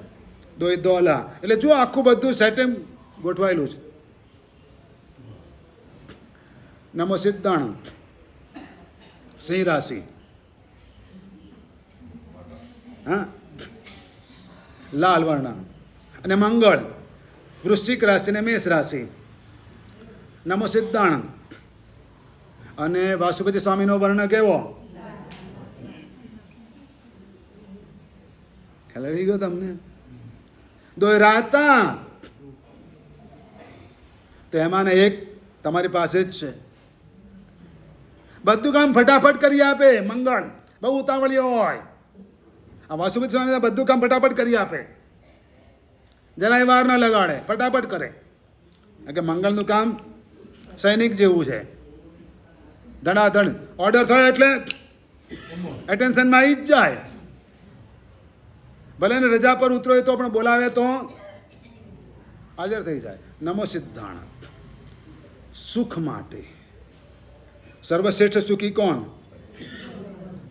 દોય ધોલા. એટલે જો આખું બધું સેટિંગ ગોઠવાયેલું છે. નમો સિદ્ધાણ, સિંહ રાશિ. હા, લાલ વર્ણ. અને મંગળ વૃશ્ચિક રાશિ ને મેષ રાશિ. નમો સિદ્ધાણ. અને વાસુપતિ સ્વામીનો વર્ણ કેવો? ખ્યાલ આવી ગયો તમને? દોય રાતા. તો એમાં એક તમારી પાસે જ છે. બધું કામ ફટાફટ કરી આપે મંગળ. બહુ ઉતાવળીઓ હોય. આ વાસુપતિ સ્વામી બધું કામ ફટાફટ કરી આપે, જરાય વાર ન લગાડે, ફટાફટ કરે. કે મંગળનું કામ સૈનિક જેવું છે. ધડાધડ ઓર્ડર થયો એટલે એટેન્શનમાં આવી જ જાય. ભલે ને રજા પર ઉતરો તો પણ બોલાવે તો હાજર થઈ જાય. નમો સિદ્ધાણ. સુખ માટે સર્વશ્રેષ્ઠ સુખી કોણ?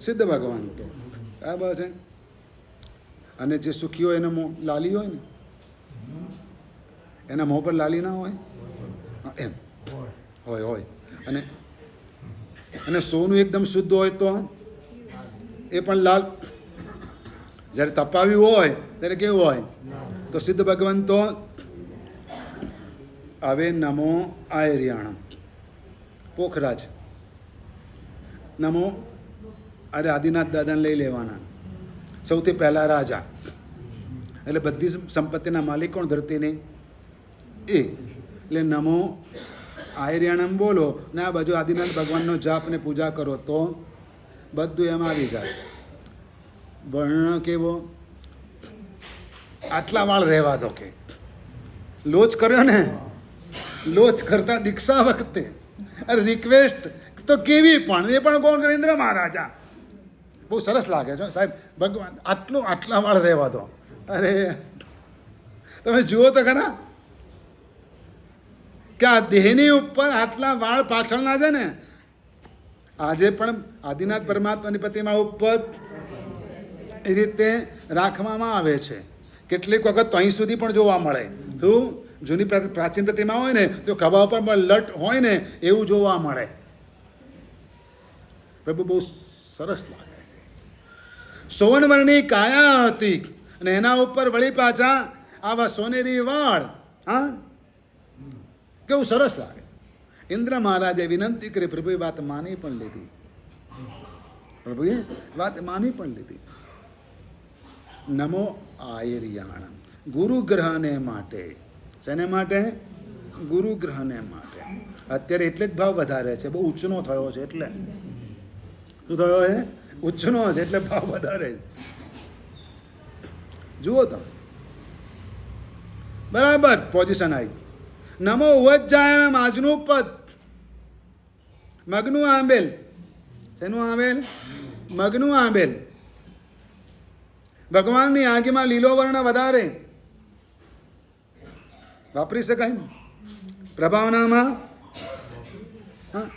સિદ્ધ ભગવાન. તો બરાબર છે. અને જે સુખી હોય એને લાલી હોય ને, એના મોં પર લાલી ના હોય? એમ હોય. અને સોનું એકદમ શુદ્ધ હોય તો એ પણ લાલ. જ્યારે તપાવ્યું હોય ત્યારે કેવું હોય? તો સિદ્ધ ભગવાન. તો હવે નમો આયર્યાણમ. પોખરાજ. નમો. અરે આદિનાથ દાદાને લઈ લેવાના. સૌથી પહેલા રાજા, એટલે બધી સંપત્તિના માલિક કોણ? ધરતીની એ. એટલે નમો આયર્યાણમ બોલો ને આ બાજુ આદિનાથ ભગવાનનો જાપ ને પૂજા કરો તો બધું એમાં આવી જાય. વર્ણ કેવો? આટલા વાળ રહેવા દો. કે લોચ કર્યો ને, લોચ કરતા દીક્ષા વખતે અરે રિક્વેસ્ટ તો કેવી પણ, એ પણ કોણ? નરેન્દ્ર મહારાજા. બહુ સરસ લાગે છે સાહેબ. ભગવાન આટલા વાળ રહેવા દો. અરે તમે જુઓ તો ખરા કે આ દેહની ઉપર આટલા વાળ પાછળના છે ને. આજે પણ આદિનાથ પરમાત્માની પ્રતિમા ઉપર એ રીતે રાખવામાં આવે છે. કેટલીક વખત તો અહીં સુધી પણ જોવા મળે. શું? જૂની પ્રાચીન પ્રતિમા હોય ને તો ખભા ઉપર પણ લટ હોય ને એવું જોવા મળે. પ્રભુ બહુ સરસ લાગે. સોનવર્ણી કાયા હતી અને એના ઉપર વળી પાછા આવા સોનેરી વાળ. હા, કેવું સરસ લાગે. ઇન્દ્ર મહારાજે વિનંતી કરી, પ્રભુએ વાત માની પણ લીધી. પ્રભુએ વાત માની પણ લીધી. નમો આયર્યાણમ. ગુરુગ્રહને માટે. શેને માટે? ગુરુગ્રહને માટે. અત્યારે એટલે જ ભાવ વધારે છે. બહુ ઉચ્ચનો થયો છે એટલે. શું થયો છે? ઉચ્ચનો છે એટલે ભાવ વધારે. જુઓ તમે બરાબર પોઝિશન આવી. નમો ઉજ્જાયણમ. આજનું પદ મગનું આંબેલ. શેનું આંબેલ? મગનું આંબેલ. ભગવાનની આંખીમાં લીલો વર્ણ વધારે વાપરી શકાય ને પ્રભાવનામાં. હા,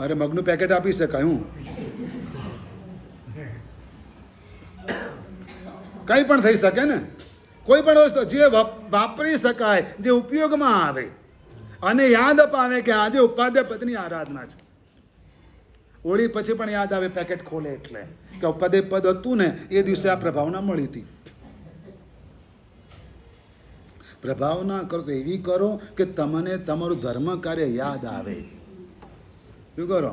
અરે મગનું પેકેટ આપી શકાય. હું કંઈ પણ થઈ શકે ને. કોઈ પણ વસ્તુ જે વાપરી શકાય, જે ઉપયોગમાં આવે અને યાદ અપાવે કે આજે ઉપાધ્યાય પદની આરાધના છે. હોળી પછી પણ યાદ આવે પેકેટ ખોલે એટલે કે ઉપાધ્યાય પદ હતું ને એ દિવસે આ પ્રભાવના મળી હતી. પ્રભાવના કરો તો એવી કરો કે તમને તમારું ધર્મ કાર્ય યાદ આવે. શું કરો?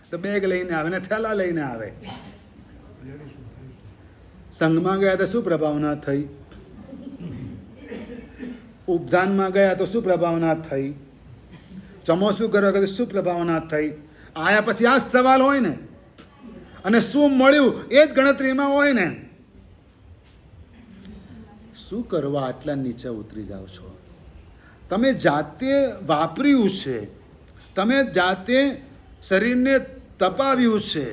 તો બેગ લઈને આવે ને થેલા લઈને આવે. સંઘમાં ગયા તો શું પ્રભાવના થઈ? ઉપધાનમાં ગયા તો શું પ્રભાવના થઈ? ચોમાસું કરવા ગયા તો શું પ્રભાવના થઈ? આયા પછી આ જ સવાલ હોય ને. અને શું મળ્યું એ જ ગણતરીમાં હોય ને. શું કરવા આટલા નીચે ઉતરી જાઓ છો? તમે જાતે વાપર્યું છે, તમે જાતે શરીરને તપાવ્યું છે,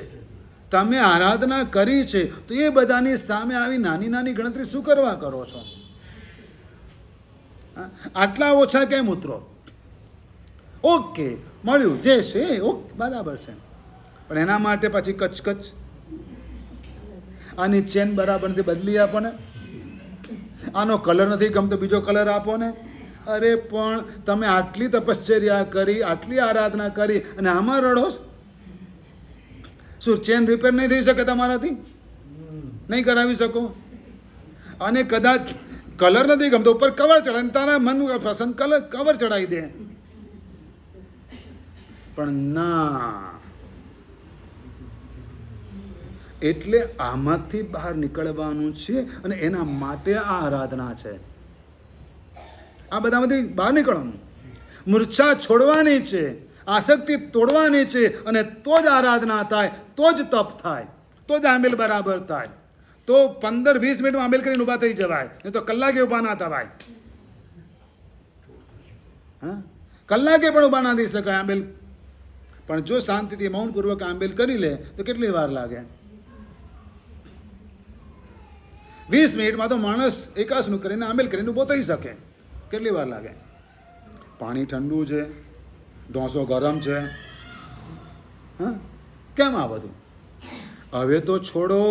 તમે આરાધના કરી છે, તો એ બધાની સામે આવી નાની નાની ગણતરી શું કરવા કરો છો? આટલા ઓછા કેમ ઉતરો? ઓકે, મળ્યું જે છે ઓકે બરાબર છે, પણ એના માટે પછી કચકચ. આની ચેન બરાબર નથી, બદલી આપો ને. આનો કલર નથી ગમતો, બીજો કલર આપો ને. અરે પણ તમે આટલી તપશ્ચર્યા કરી, આટલી આરાધના કરી અને આમાં રડો? શું ચેન રિપેર નહીં થઈ શકે તમારાથી? નહીં કરાવી શકો? અને કદાચ કલર નથી ગમતો, ઉપર કવર ચડાય, તારા મન પસંદ કવર ચડાવી દે. પણ ના, એટલે આમાંથી બહાર નીકળવાનું છે અને એના માટે આ આરાધના છે. આ બધામાંથી બહાર નીકળવાનું, મૂર્છા છોડવાની છે, આસક્તિ તોડવાની છે, અને તો જ આરાધના થાય, તો જ તપ થાય, તો જ આંબેલ બરાબર થાય. તો 15-20 મિનિટમાં આંબેલ કરીને ઊભા થઈ જવાય, નહીં તો કલાકે ઊભા ના થવાય. હા, કલાકે પણ ઊભા ના થઈ શકાય આંબેલ. પણ જો શાંતિથી મૌનપૂર્વક આંબેલ કરી લે તો કેટલી વાર લાગે? 20 મિનિટમાં તો માણસ એકાસનું કરીને આંબેલ કરીને ઊભો થઈ શકે. કેટલી વાર લાગે? પાણી ઠંડુ છે, ઢોસો ગરમ છે. હા, કેમ આ બધું? હવે તો છોડો,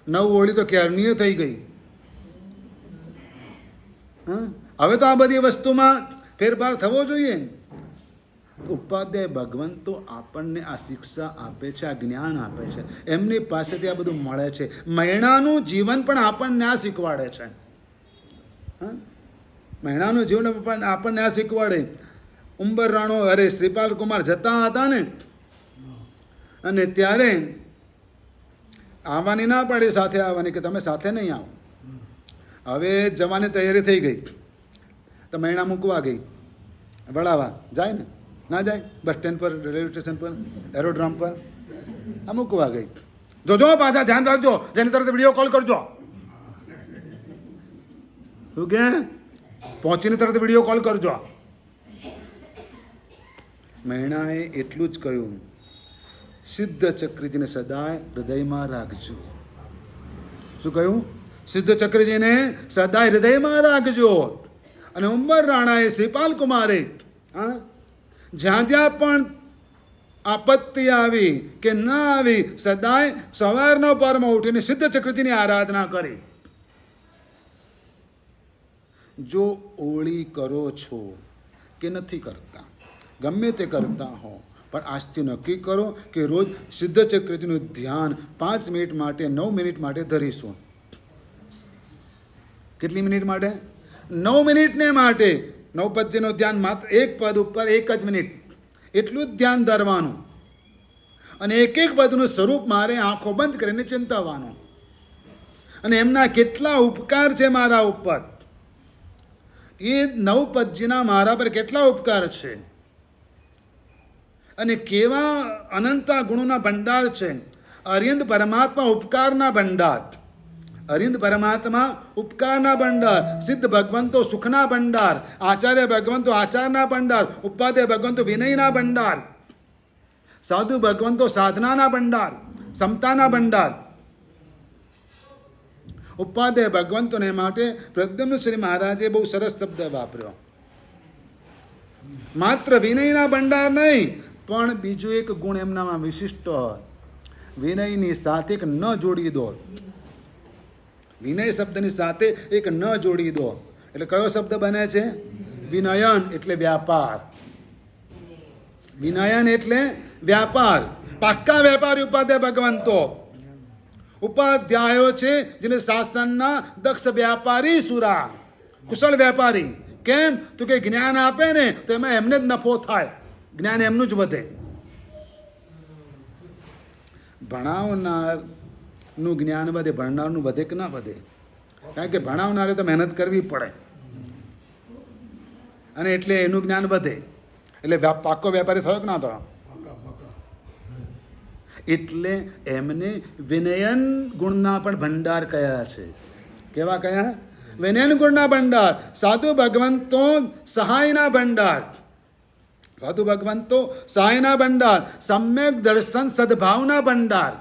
9 ઓળી તો ક્યારની થઈ ગઈ. હા, હવે તો આ બધી વસ્તુમાં ફેરફાર થવો જોઈએ. ઉપાધ્યાય ભગવંતો આપણને આ શિક્ષા આપે છે, આ જ્ઞાન આપે છે, એમની પાસેથી આ બધું મળે છે. મહિનાનું જીવન પણ આપણને આ શીખવાડે છે. હા, મહિનાનું જીવન આપણને આ શીખવાડે. ઉંબર રાણો અરે શ્રીપાલ કુમાર જતા હતા ને, અને ત્યારે આવવાની ના પાડી, સાથે આવવાની, કે તમે સાથે નહીં આવો. હવે જવાની તૈયારી થઈ ગઈ તો મહિના મૂકવા ગઈ, વળાવા જાય ને, ના જાય? બસ સ્ટેન્ડ પર, રેલવે સ્ટેશન પર, એરોડ્રોમ પર આ મૂકવા ગઈ. જોજો પાછા ધ્યાન રાખજો, જેની તરફ વિડીયો કોલ કરજો. શું કે? પહોંચીને તરત વિડીયો કોલ કરજો. મહિનાએ એટલું જ કહ્યું, સિદ્ધ ચક્રીજીને સદાય હૃદયમાં રાખજો. શું કહ્યું? સિદ્ધ ચક્રીજીને સદાય હૃદયમાં રાખજો. અને ઉંબર રાણાએ, શ્રીપાલ કુમારે, હા, જ્યાં જ્યાં પણ આપત્તિ આવી કે ના આવી, સદાય સવારના પરમાં ઉઠીને સિદ્ધ ચક્રજીની આરાધના કરી. જો ઓળી કરો છો કે નથી કરતા, ગમે તે કરતા હો, પણ આજથી નક્કી કરો કે રોજ સિદ્ધ ચક્રજીનું ધ્યાન 5 મિનિટ માટે, 9 મિનિટ માટે ધરીશું. કેટલી મિનિટ માટે? 9 મિનિટને માટે. 9 પદ્યનું ધ્યાન માત્ર એક પદ ઉપર 1 જ મિનિટ, એટલું જ ધ્યાન ધરવાનું. અને એક એક પદનું સ્વરૂપ મારે આંખો બંધ કરીને ચિંતાવવાનું. અને એમના કેટલા ઉપકાર છે મારા ઉપર, એ 9 પદ્યના મારા પર કેટલા ઉપકાર છે, અને કેવા અનંતા ગુણોના ભંડાર છે. અરિંદ પરમાત્મા ઉપકારના ભંડાર, અરિંદ પરમાત્મા ઉપકારના ભંડાર, સિદ્ધ ભગવંતો સુખના ભંડાર, આચાર્ય ભગવંતો આચારના ભંડાર, ઉપાધ્યાય ભગવંતો વિનયના ભંડાર, સાધુ ભગવંતો સાધનાના ભંડાર, સમતાના ભંડાર. ઉપાધ્યાય ભગવંતોને માટે પ્રદ્યુમ્ન શ્રી મહારાજે બહુ સરસ શબ્દ વાપર્યો. માત્ર વિનયના ભંડાર નહીં, પણ બીજું એક ગુણ એમનામાં વિશિષ્ટ હોય. વિનયની સાથે એક ન જોડી દો. વિનય શબ્દની સાથે એક ન જોડી દો એટલે કયો શબ્દ બને છે? વિનયન એટલે વ્યાપાર. વિનયન એટલે વ્યાપાર. પાક્કા વેપારી ઉપાધ્યાય ભગવંતો. ઉપાધ્યાયો છે જેને શાસનના દક્ષ વ્યાપારી સુરા, કુશળ વેપારી. કેમ? તો કે જ્ઞાન આપે ને તો એમાં એમને જ નફો થાય, જ્ઞાન એમનું જ વધે. ભણાવનારનું જ્ઞાન વધે, ભણનારનું વધે કે ના વધે? કારણ કે ભણાવનારે તો મહેનત કરવી પડે, અને એટલે એનું જ્ઞાન વધે. એટલે પાક્કો વેપારી થયો કે ના થયો? એટલે એમને વિનયન ગુણના પણ ભંડાર કયા છે. કેવા કયા? વિનયન ગુણના ભંડાર. સાધુ ભગવંતો સહાયના ભંડાર. સાધુ ભગવંતો સહાયના ભંડાર. સમ્યક દર્શન સદભાવના ભંડાર.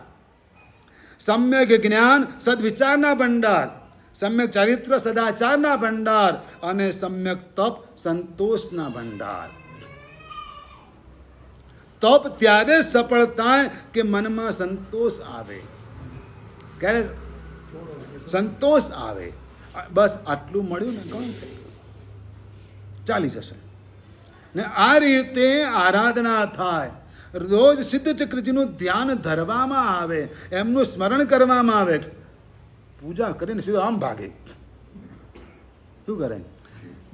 સમ્યક જ્ઞાન સદવિચારના ભંડાર. સમ્યક ચારિત્ર સદાચારના ભંડાર. અને સમ્યક તપ સંતોષના ભંડાર. તપ ત્યારે સફળ થાય કે મનમાં સંતોષ આવે. ક્યારે સંતોષ આવે? બસ આટલું મળ્યું ને કોણ થઈ ગયું, ચાલી જશે. ને આ રીતે આરાધના થાય. રોજ સિદ્ધ ચક્રજીનું ધ્યાન ધરવામાં આવે, એમનું સ્મરણ કરવામાં આવે. પૂજા કરીને સીધું આમ ભાગે. શું કરે?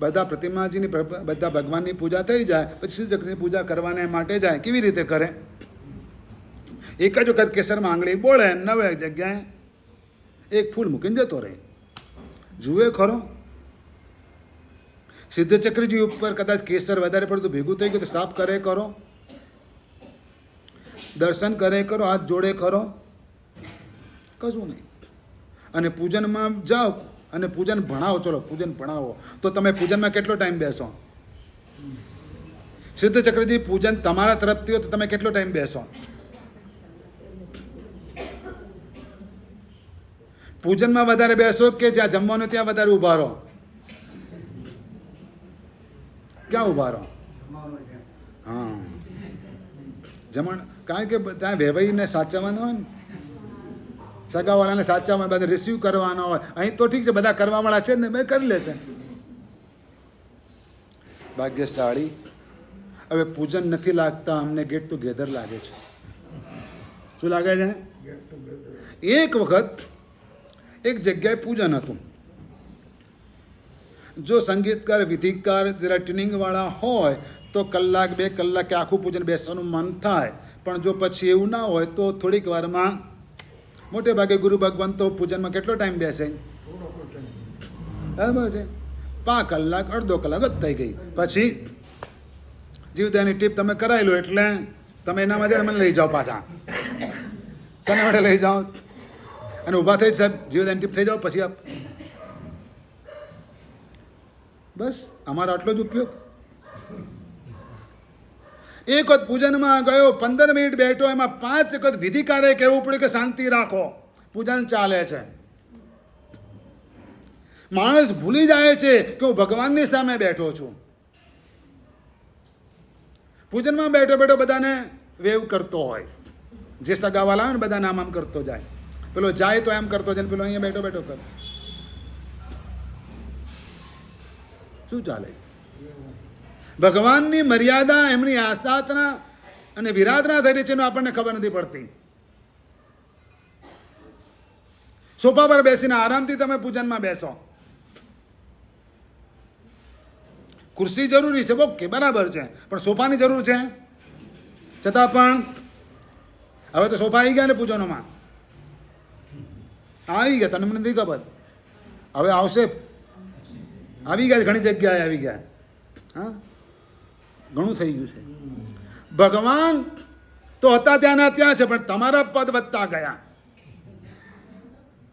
બધા પ્રતિમાજીની બધા ભગવાનની પૂજા થઈ જાય પછી સિદ્ધ ચક્રની પૂજા કરવાને માટે જાય. કેવી રીતે કરે? એક જ વખત કેસરમાં આંગળી બોળે, નવે જગ્યાએ એક ફૂલ મૂકીને જતો રહે. જુએ ખરો? સિદ્ધ ચક્રજી ઉપર કદાચ કેસર વધારે પડતું ભેગું થઈ ગયું તો સાફ કરે કરો, દર્શન કરે કરો, હાથ જોડે ખરો? કશું નહીં. અને પૂજનમાં જાઓ અને પૂજન ભણાવો. ચલો પૂજન ભણાવો તો તમે પૂજનમાં કેટલો ટાઈમ બેસો? સિદ્ધ ચક્રજી પૂજન તમારા તરફથી હોય તો તમે કેટલો ટાઈમ બેસો? પૂજનમાં વધારે બેસો કે જ્યાં જમવાનું ત્યાં વધારે ઉભા રહો? ક્યાં ઉભા રહો? હા, જમણ. કારણ કે ત્યાં વેવાઈને સાચવવાનો હોય ને, સગાવાળાને સાચવવાના, બધા રિસીવ કરવાનો હોય. અહીં તો ઠીક છે, બધા કરવાવાળા છે ને, બે કરી લેશે. ભાગ્યશાળી. હવે પૂજન નથી લાગતા, અમને ગેટ ટુગેધર લાગે છે. શું લાગે છે? એક વખત એક જગ્યાએ પૂજન હતું. જો સંગીતકાર વિધિકાર જરા ટ્યુનિંગવાળા હોય તો કલાક બે કલાકે આખું પૂજન બેસવાનું મન થાય. પણ જો પછી એવું ના હોય તો થોડીક વારમાં, મોટે ભાગે ગુરુ ભગવાન તો પૂજનમાં કેટલો ટાઈમ બેસે? બરાબર છે, 5 કલાક, અડધો કલાક જ થઈ ગઈ. પછી જીવદાની ટીપ તમે કરાવી લો એટલે તમે એના માટે મને લઈ જાઓ પાછા. શાના માટે લઈ જાઓ? અને ઊભા થઈ સાહેબ જીવદાની ટીપ થઈ જાઓ પછી આપ. બસ અમારો આટલો જ ઉપયોગ. એક વખત પૂજનમાં ગયો, 15 મિનિટ બેઠો, એમાં 5 વખત વિધિકારે કહેવું પડ્યું કે શાંતિ રાખો, પૂજન ચાલે છે. માણસ ભૂલી જાય છે કે હું ભગવાનની સામે બેઠો છું. પૂજનમાં બેઠો બેઠો બધાને વેવ કરતો હોય. જે સગાવાલા હોય ને બધા નામ આમ કરતો જાય. પેલો જાય તો એમ કરતો જાય, પેલો અહીંયા બેઠો બેઠો કરે. શું ચાલે? ભગવાનની મર્યાદા, એમની આસાધના અને વિરાધના થઈ રહી છે એનું આપણને ખબર નથી પડતી. સોફા પર બેસીને આરામથી તમે પૂજનમાં બેસો. ખુરશી જરૂરી છે, ઓકે બરાબર છે, પણ સોફાની જરૂર છે. છતાં પણ હવે તો સોફા આવી ગયા ને પૂજનોમાં, આવી ગયા. તને મને નથી ખબર, હવે આવશે. આવી ગયા, ઘણી જગ્યાએ આવી ગયા. હા, ઘણું થઈ ગયું છે. ભગવાન તો હતા ત્યાંના ત્યાં છે, પણ તમારા પદ વધતા ગયા.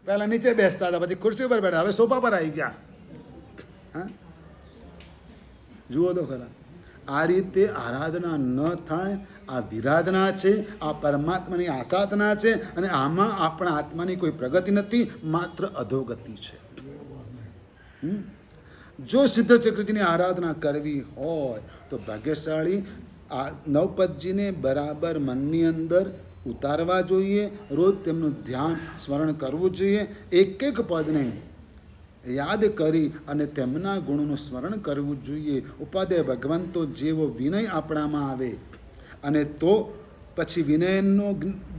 પહેલા નીચે બેસતા હતા, પછી ખુરશી પર બેઠા, હવે સોફા પર આવી ગયા. હા, જુઓ તો ખરા. આ રીતે આરાધના ન થાય. આ વિરાધના છે, આ પરમાત્માની આસાધના છે, અને આમાં આપણા આત્માની કોઈ પ્રગતિ નથી, માત્ર અધોગતિ છે. જો સિદ્ધ ચક્રજીની આરાધના કરવી હોય તો ભાગ્યશાળી આ નવપદજીને બરાબર મનની અંદર ઉતારવા જોઈએ. રોજ તેમનું ધ્યાન સ્મરણ કરવું જોઈએ. એક એક પદને યાદ કરી અને તેમના ગુણોનું સ્મરણ કરવું જોઈએ. ઉપાધ્યાય ભગવંતો જેવો વિનય આપણામાં આવે અને તો પછી વિનયનો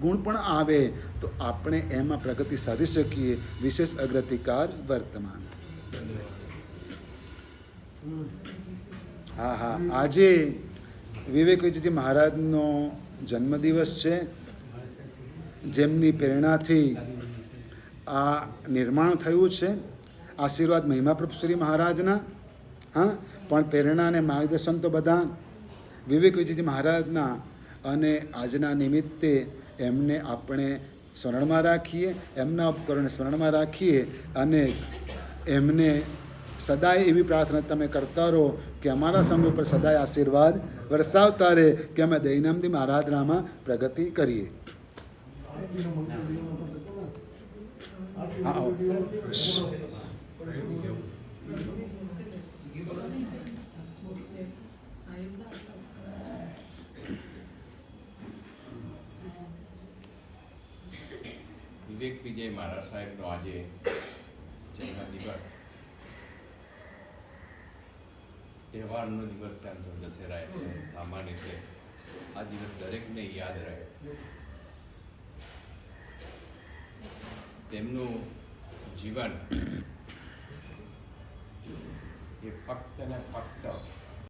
ગુણ પણ આવે તો આપણે એમાં પ્રગતિ સાધી શકીએ. વિશેષ અગ્રતિકાર વર્તમાન. હા હા, આજે વિવેકજી મહારાજનો જન્મદિવસ છે, જેમની પ્રેરણાથી આ નિર્માણ થયું છે. આશીર્વાદ મહિમાપ્રભુ શ્રી મહારાજના. હા, પણ પ્રેરણા અને માર્ગદર્શન તો બધા વિવેકજી મહારાજના. અને આજના નિમિત્તે એમને આપણે સ્મરણમાં રાખીએ, એમના ઉપકરણને સ્મરણમાં રાખીએ અને એમને સદાય એવી પ્રાર્થના તમે કરતા રહો કે અમારા સમૂહ પર સદાય આશીર્વાદ વરસાવતા રહે કે અમે દૈનંદિન આરાધનામાં પ્રગતિ કરીએ. વિવેક વિજય મહારાજ સાહેબનો આજે જન્મ દિવસ, તહેવારનો દિવસ છે. આમ તો દશેરા એટલે સામાન્ય છે. આ દિવસ દરેકને યાદ રહે. તેમનું જીવન એ ફક્ત ને ફક્ત